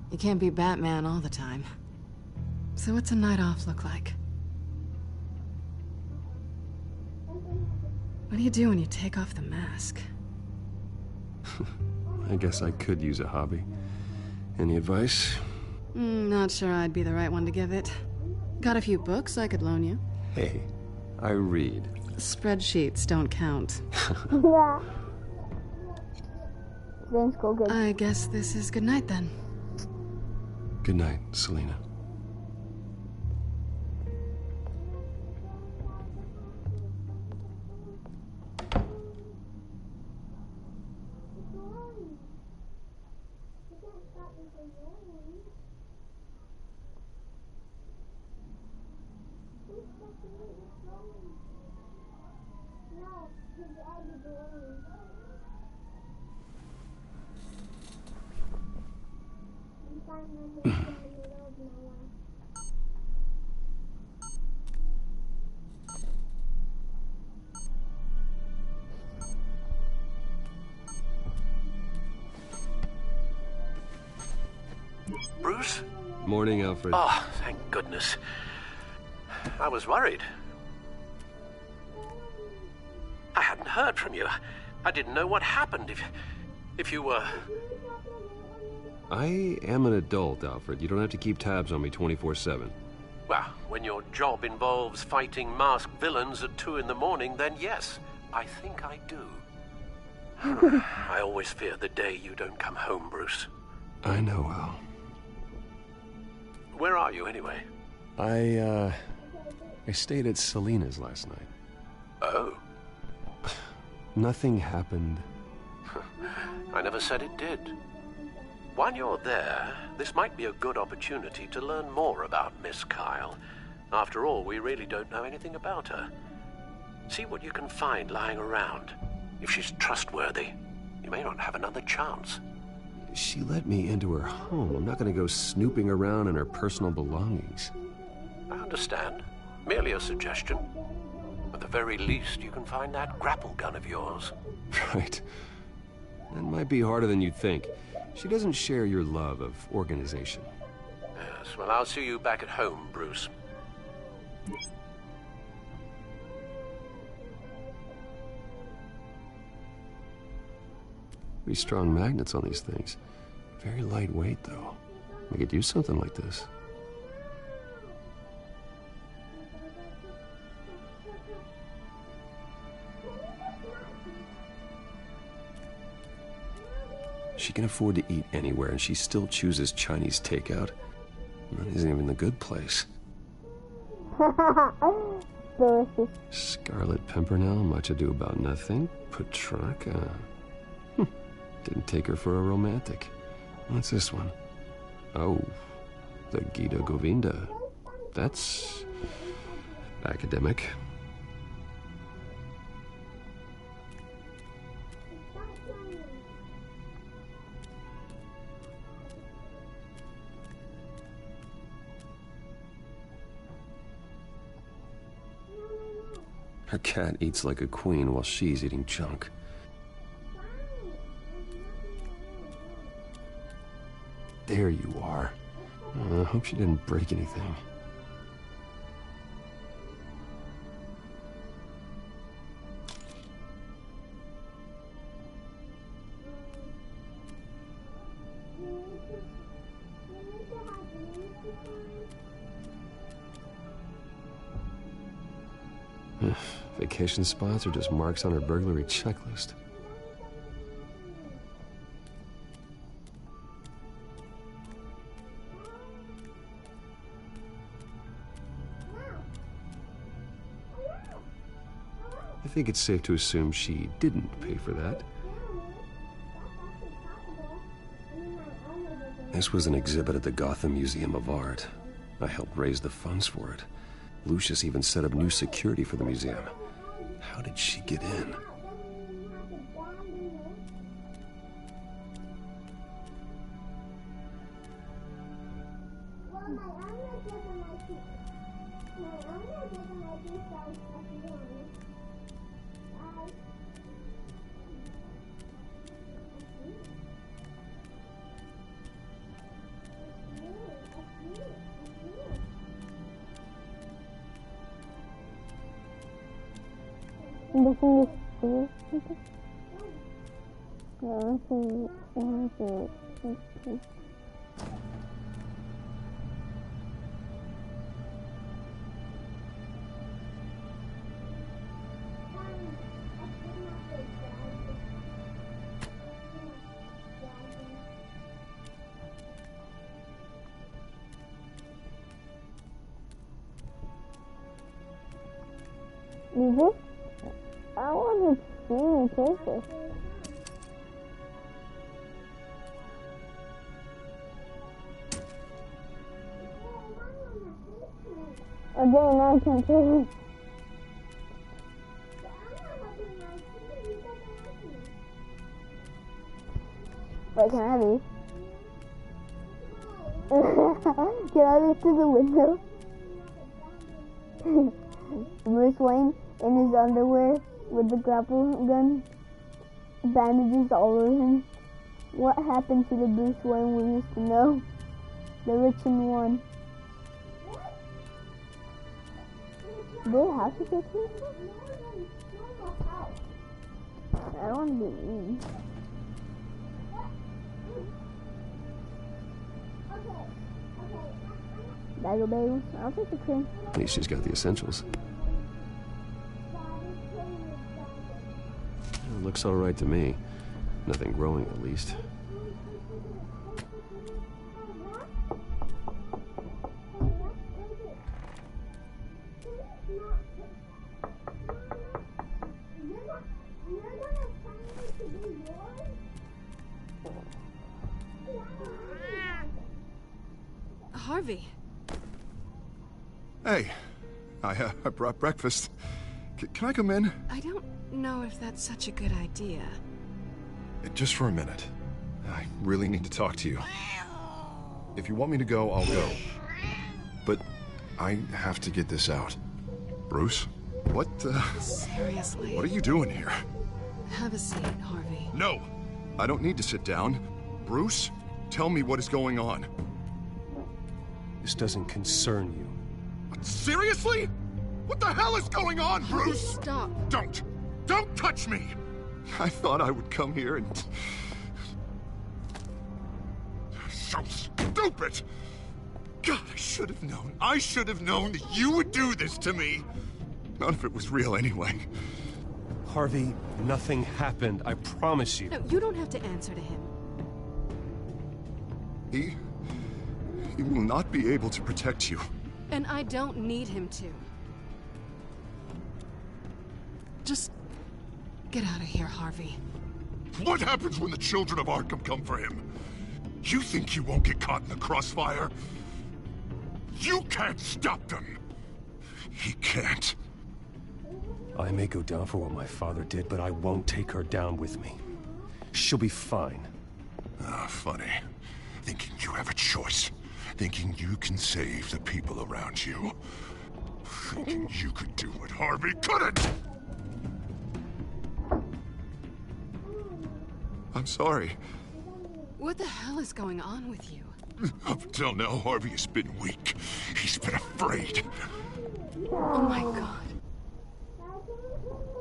You can't be Batman all the time. So what's a night off look like? What do you do when you take off the mask? I guess I could use a hobby. Any advice? Not sure I'd be the right one to give it. Got a few books I could loan you. Hey, I read. Spreadsheets don't count. Yeah. Thanks, go good. I guess this is good night then. Good night, Selina. Bruce? Morning, Alfred. Oh, thank goodness. I was worried. I hadn't heard from you. I didn't know what happened if you were... I am an adult, Alfred. You don't have to keep tabs on me 24/7. Well, when your job involves fighting masked villains at 2 in the morning, then yes, I think I do. I always fear the day you don't come home, Bruce. I know, Al. Where are you, anyway? I stayed at Selina's last night. Oh. Nothing happened. I never said it did. While you're there, this might be a good opportunity to learn more about Miss Kyle. After all, we really don't know anything about her. See what you can find lying around. If she's trustworthy, you may not have another chance. She let me into her home. I'm not going to go snooping around in her personal belongings. I understand. Merely a suggestion. At the very least, you can find that grapple gun of yours. Right. That might be harder than you'd think. She doesn't share your love of organization. Yes, well, I'll see you back at home, Bruce. Pretty strong magnets on these things. Very lightweight, though. We could use something like this. She can afford to eat anywhere, and she still chooses Chinese takeout. That isn't even the good place. Delicious. Scarlet Pimpernel, Much Ado About Nothing, Petrarca. Didn't take her for a romantic. What's this one? Oh, the Gita Govinda. That's academic. Her cat eats like a queen while she's eating junk. There you are. I hope she didn't break anything. Vacation spots are just marks on her burglary checklist. I think it's safe to assume she didn't pay for that. This was an exhibit at the Gotham Museum of Art. I helped raise the funds for it. Lucius even set up new security for the museum. How did she get in? I want to see the picture. Okay, now I can see. Wait, can I leave? Can I leave through the window? Bruce Wayne in his underwear with the grapple gun, bandages all over him. What happened to the Bruce Wayne we used to know? The rich and one. Do they have to get this? I don't want to be mean. Bag of bagels. I'll take the cream. At least she's got the essentials. It looks all right to me. Nothing growing, at least. Harvey. Hey, I brought breakfast. Can I come in? I don't know if that's such a good idea. Just for a minute. I really need to talk to you. If you want me to go, I'll go. But I have to get this out. Bruce? What, Seriously? What are you doing here? Have a seat, Harvey. No! I don't need to sit down. Bruce, tell me what is going on. This doesn't concern you. Seriously? What the hell is going on, Bruce? Stop. Don't touch me! I thought I would come here and... So stupid! God, I should have known. I should have known that you would do this to me. None of it was real anyway. Harvey, nothing happened. I promise you. No, you don't have to answer to him. He will not be able to protect you. And I don't need him to. Just get out of here, Harvey. What happens when the children of Arkham come for him? You think you won't get caught in the crossfire? You can't stop them. He can't. I may go down for what my father did, but I won't take her down with me. She'll be fine. Ah, funny. Thinking you have a choice. Thinking you can save the people around you. Thinking you could do what Harvey couldn't! I'm sorry. What the hell is going on with you? Up until now, Harvey has been weak. He's been afraid. Oh my god.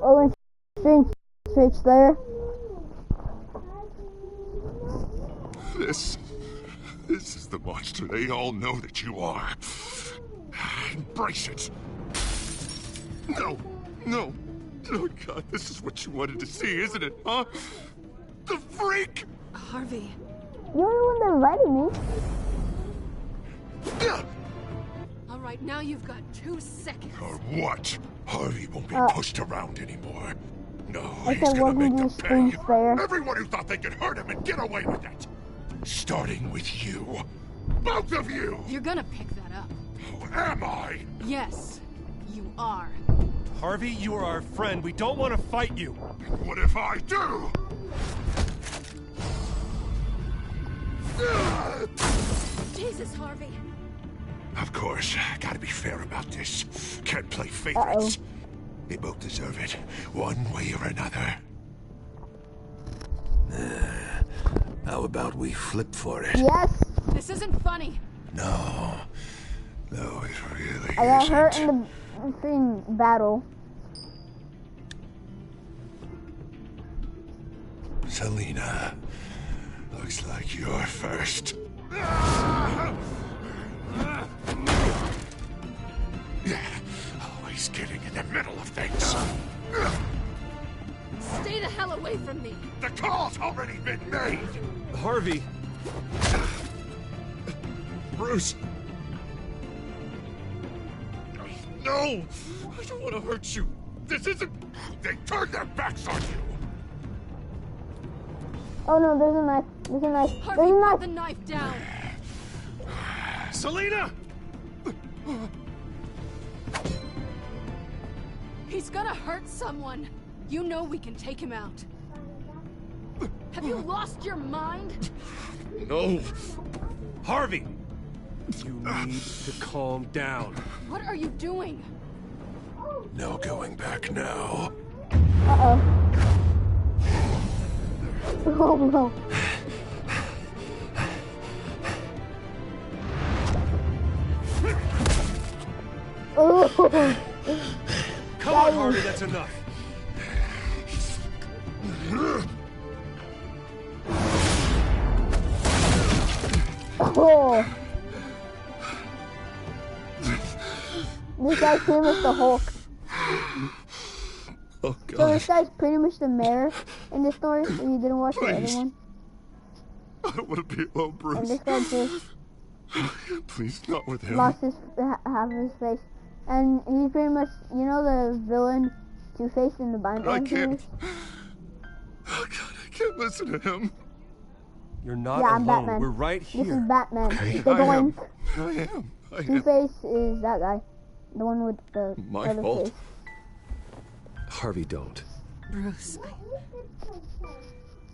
Oh, and switch there. This is the monster they all know that you are. Embrace it. No. Oh God, this is what you wanted to see, isn't it, huh? The freak! Harvey. You're the one that invited me. Alright, now you've got 2 seconds. Or what? Harvey won't be pushed around anymore. No, I he's said gonna make them pay. There. Everyone who thought they could hurt him and get away with it. Starting with you. Both of you! You're gonna pick that up. Oh, am I? Yes. you are. Harvey, you are our friend. We don't want to fight you. What if I do? Jesus, Harvey. Of course, gotta be fair about this. Can't play favorites. They both deserve it, one way or another. How about we flip for it? Yes. This isn't funny. No, it really I got isn't. hurt in the freaking battle. Selena, looks like you're first. Always getting in the middle of things. Stay the hell away from me. The call's already been made. Harvey. Bruce. No, I don't want to hurt you. This isn't... They turned their backs on you. Oh no, there's a knife. There's a knife. Harvey, There's a knife. put the knife down. Selena! He's gonna hurt someone. You know we can take him out. Have you lost your mind? No. Harvey! You need to calm down. What are you doing? No going back now. Uh-oh. Oh no. Oh. Come on, Harvey, that's enough. Oh. This guy's pretty much the Hulk. Oh, God. So this guy's pretty much the mayor in this story, if you didn't watch the other one. I don't want to be alone, Bruce. And this guy just Please, not with him. lost his half of his face. And he's pretty much, you know the villain Two-Face in the Batman series? Oh, God, I can't listen to him. You're not Yeah, I'm alone. Batman. We're right here. This is Batman. Okay, The I am. Doink. I am. Two-Face is that guy. The one with the My other fault. face. Harvey, don't. Bruce,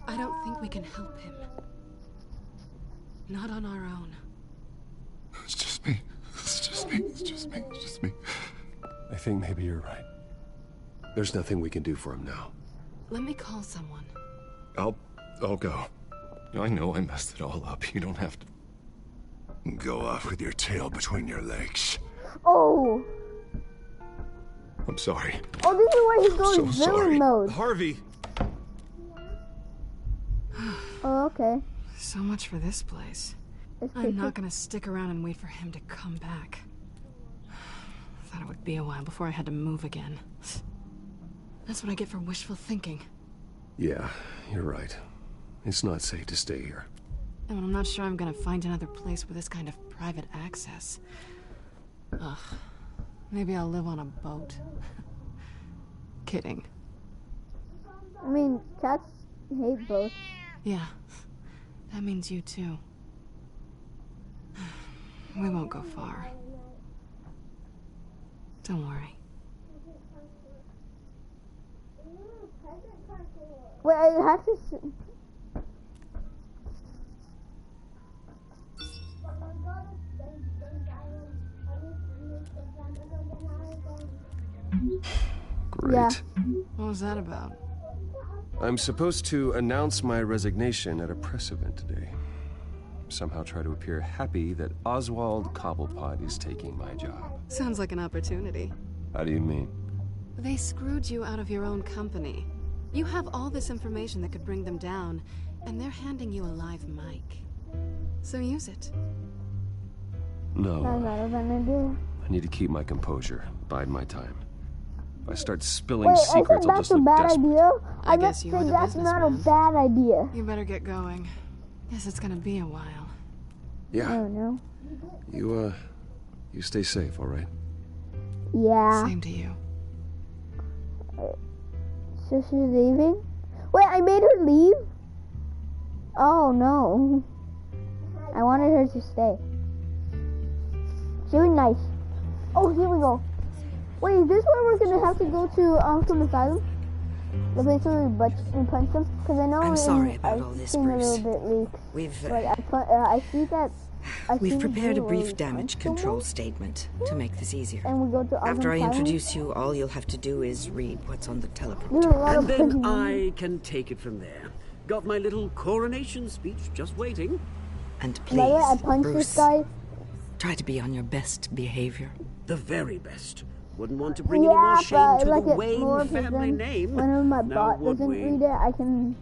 I don't think we can help him. Not on our own. It's just me. It's just me. It's just me. It's just me. I think maybe you're right. There's nothing we can do for him now. Let me call someone. I'll go. I know I messed it all up. You don't have to go off with your tail between your legs. Oh! I'm sorry. Oh, this is where he's going So sorry. villain mode. Harvey! Oh, okay. So much for this place. I'm not gonna stick around and wait for him to come back. Thought it would be a while before I had to move again. That's what I get for wishful thinking. Yeah, you're right. It's not safe to stay here. And I'm not sure I'm gonna find another place with this kind of private access. Ugh. Maybe I'll live on a boat. Kidding. I mean, cats hate boats. Yeah. That means you too. We won't go far. Don't worry. Wait, I have to... Great. Yeah. What was that about? I'm supposed to announce my resignation at a press event today. Somehow try to appear happy that Oswald Cobblepot is taking my job. Sounds like an opportunity. How do you mean? They screwed you out of your own company. You have all this information that could bring them down, and they're handing you a live mic. So use it. No. That's not a bad idea. I need to keep my composure, bide my time. If I start spilling Wait, secrets, I I'll said just that's a look bad desperate. idea? I guess you were the that's not a businessman. bad idea. You better get going. Guess it's gonna be a while. Yeah. Oh no. You stay safe, all right? Yeah. Same to you. So she's leaving? Wait, I made her leave? Oh no. I wanted her to stay. She was nice. Oh, here we go. Wait, is this where we're gonna have to go to Arkham Asylum? The place where we punch them? Because I know I'm sorry about I've all this, seen Bruce. a little bit leaks. I see that. We've prepared a brief damage control statement to make this easier. And we go to Arkham After I Asylum? introduce you, all you'll have to do is read what's on the There's a teleprompter. lot And of then prison. I can take it from there. Got my little coronation speech just waiting. And By the way, I please, punched Bruce, this guy. try to be on your best behavior. The very best. Wouldn't want to bring any more shame but to like the it's Wayne more family prison. name. Whenever my Now bot would doesn't we? read it, I can.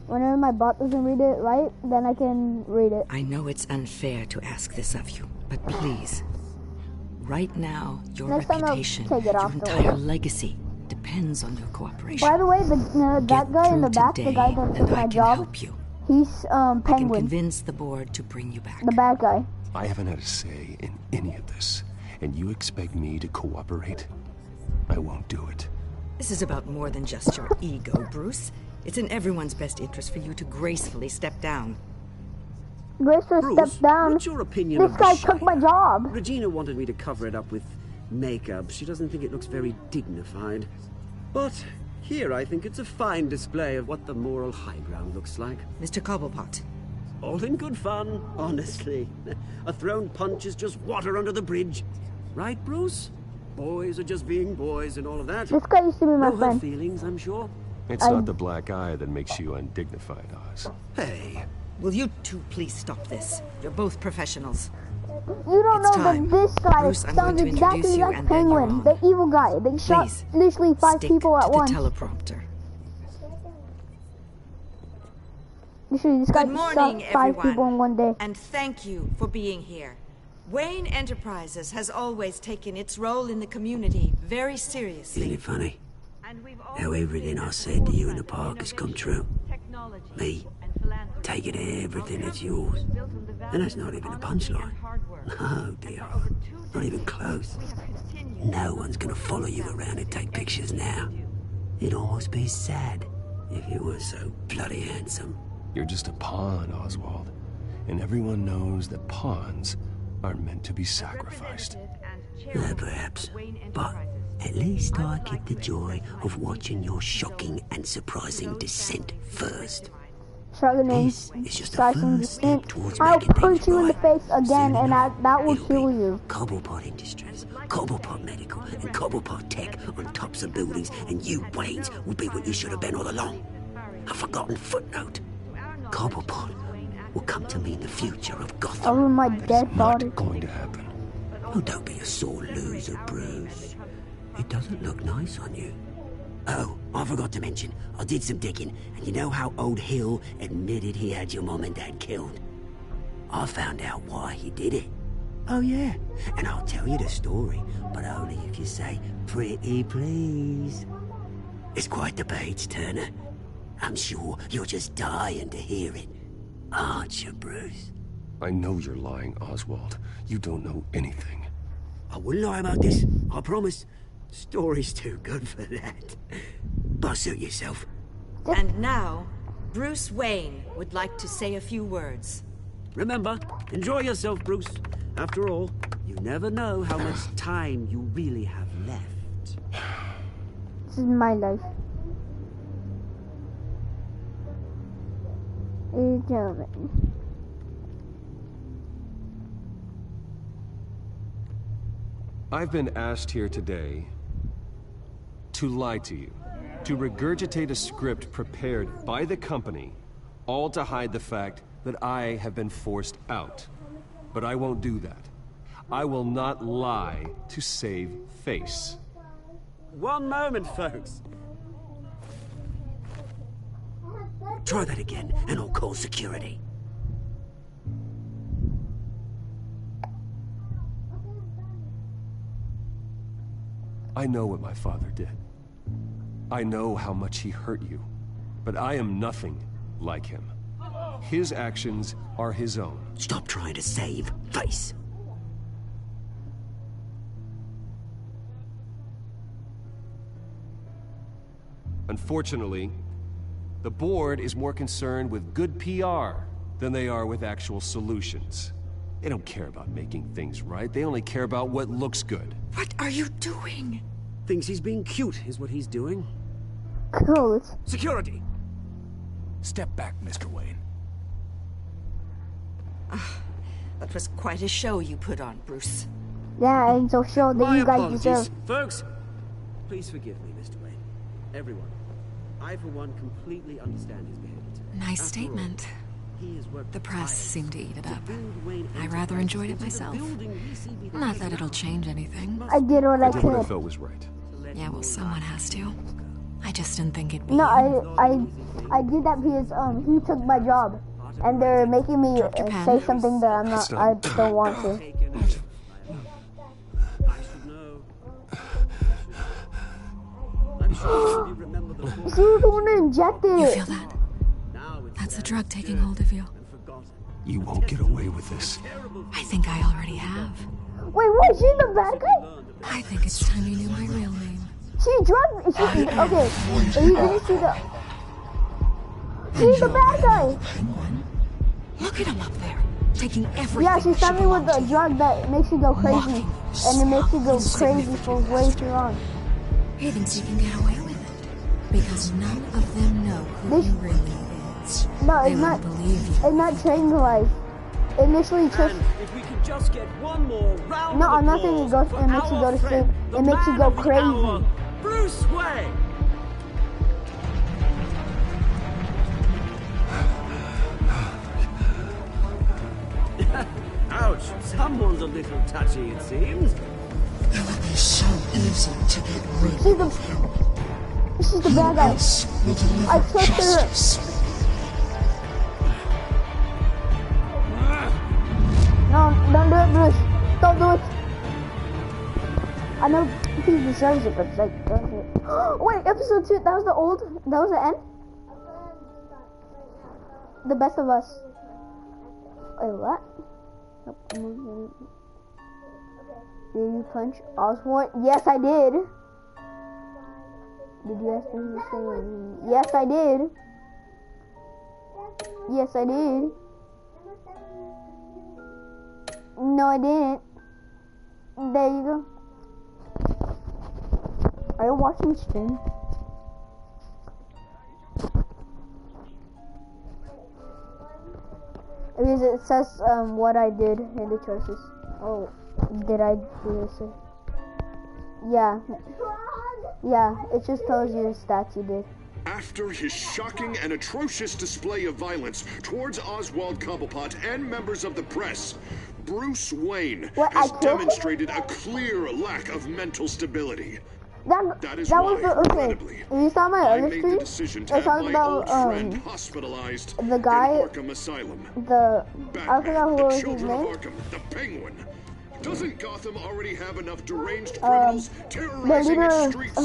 Whenever my bot doesn't read it right, then I can read it. I know it's unfair to ask this of you, but please, right now, your Next time I'll reputation, take it your off the entire list. legacy depends on your cooperation. By the way, that guy in the back, the guy that and took I my can job, help you. he's I can Penguin, convince the board to bring you back. the bad guy. I haven't had a say in any of this, and you expect me to cooperate? I won't do it. This is about more than just your ego, Bruce. It's in everyone's best interest for you to gracefully step down. Gracer Bruce, stepped down. what's your opinion This of guy the took my job. Regina wanted me to cover it up with makeup. She doesn't think it looks very dignified. But here I think it's a fine display of what the moral high ground looks like. Mr. Cobblepot. All in good fun, honestly. A thrown punch is just water under the bridge. Right, Bruce? Boys are just being boys and all of that. This guy used to be my No hurt friend. feelings, I'm sure. It's not the black eye that makes you undignified, Oz. Hey. Will you two please stop this? You're both professionals. You don't It's know time. that this guy Bruce, I'm sounds going to introduce exactly you, like and then you're Penguin, on. the evil guy. They shot Please, literally 5 stick people at to the once. teleprompter. Literally, this guy Good morning, shot 5 everyone. people in one day. And thank you for being here. Wayne Enterprises has always taken its role in the community very seriously. Isn't it funny? How everything I said to you in the park has come true. Me, taking everything that's yours. And that's not even a punchline. No, dear. Not even close. No one's gonna follow you around and take pictures now. It'd almost be sad if you were so bloody handsome. You're just a pawn, Oswald. And everyone knows that pawns are meant to be sacrificed. Perhaps. But at least I get the joy of watching your shocking and surprising descent first. Shotgun This is just a Dyson first step towards I'll making punch things you in the right. face again, and that will kill you. Cobblepot Industries, Cobblepot Medical, and Cobblepot Tech on tops of buildings, and you, Waynes, will be what you should have been all along. A forgotten footnote. Cobblepot will come to mean the future of Gotham. Over my dead body. Going to happen. Oh, don't be a sore loser, Bruce. It doesn't look nice on you. Oh, I forgot to mention, I did some digging, and you know how old Hill admitted he had your mom and dad killed? I found out why he did it. Oh yeah, and I'll tell you the story, but only if you say, pretty please. It's quite the page turner. I'm sure you're just dying to hear it. Aren't you, Bruce? I know you're lying, Oswald. You don't know anything. I wouldn't lie about this, I promise. Story's too good for that. But suit yourself. And now, Bruce Wayne would like to say a few words. Remember, enjoy yourself, Bruce. After all, you never know how much time you really have left. This is my life. Ladies and gentlemen. I've been asked here today to lie to you, to regurgitate a script prepared by the company, all to hide the fact that I have been forced out. But I won't do that. I will not lie to save face. One moment, folks. Try that again, and I'll call security. I know what my father did. I know how much he hurt you. But I am nothing like him. His actions are his own. Stop trying to save face. Unfortunately, the board is more concerned with good PR than they are with actual solutions. They don't care about making things right. They only care about what looks good. What are you doing? Thinks he's being cute, is what he's doing. Cool. Security! Step back, Mr. Wayne. That was quite a show you put on, Bruce. Yeah, and so show that My you guys apologies, deserve. folks. Please forgive me, Mr. Wayne. Everyone. I, for one, completely understand his behavior today. Nice statement. The press seemed to eat it up. I rather enjoyed it myself. Not that it'll change anything. I did what I did what I could. felt was right. Yeah, well, someone has to. I just didn't think it'd be No, you. I did that because he took my job, and they're making me say something that I'm not. I don't want to. She was the one who injected it. You feel that? That's the drug taking hold of you. You won't get away with this. I think I already have. Wait, what? She's the bad guy? I think it's time you knew my real name. She drugged me. Okay, but you didn't see the. She's the bad guy. Look at him up there, taking everything. Yeah, she stabbed me with the drug that makes you go crazy, and it makes you go crazy for way too long. He thinks he can get away with it because none of them know who he really is. No, They it's not. won't believe you. It's not tranquilized. Initially, just. If we can just get one more round No, of I'm not saying it applause goes. for It makes you our go to sleep. friend, the It makes you man go of the hour, crazy. Bruce Wayne. Ouch! Someone's a little touchy, it seems. It would be so easy to get rid She's the. She's the bad guy. I trusted her. No, don't do it, Bruce. Don't do it. I know he deserves it, but like, don't do it. Wait, episode 2. That was the old. That was the end. The Best of Us. Wait, what? Nope, I'm moving. Did you punch Osborn? Yes, I did. Did you ask him to say? Yes, I did. Yes, I did. No, I didn't. There you go. Are you watching stream? Because it says what I did in the choices. Oh, did I do this? Yeah. Yeah, it just tells you the stats you did. After his shocking and atrocious display of violence towards Oswald Cobblepot and members of the press, Bruce Wayne has demonstrated a clear lack of mental stability. That is why, regrettably, you saw my I other made stream? the decision to I have talked my about old friend hospitalized the guy, in Arkham Asylum. I forgot who the was his children of name. Arkham, the Penguin. Doesn't Gotham already have enough deranged criminals The terrorizing leader its of streets?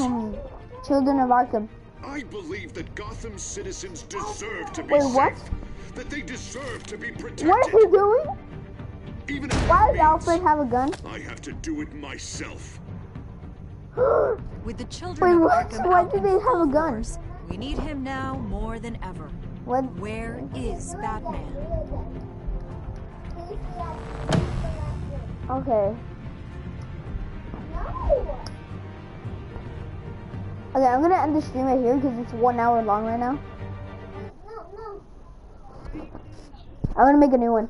Children of Arkham. I believe that Gotham's citizens deserve to be Wait, safe. what? That they deserve to be protected. What is he doing? Even if Why it does Alfred have a gun? I have to do it myself. With the children Wait, of what? Arkham Why out do in they have full a gun? force, we need him now more than ever. What? Where is Batman? Okay. Okay, I'm gonna end the stream right here because it's 1 hour long right now. I'm gonna make a new one.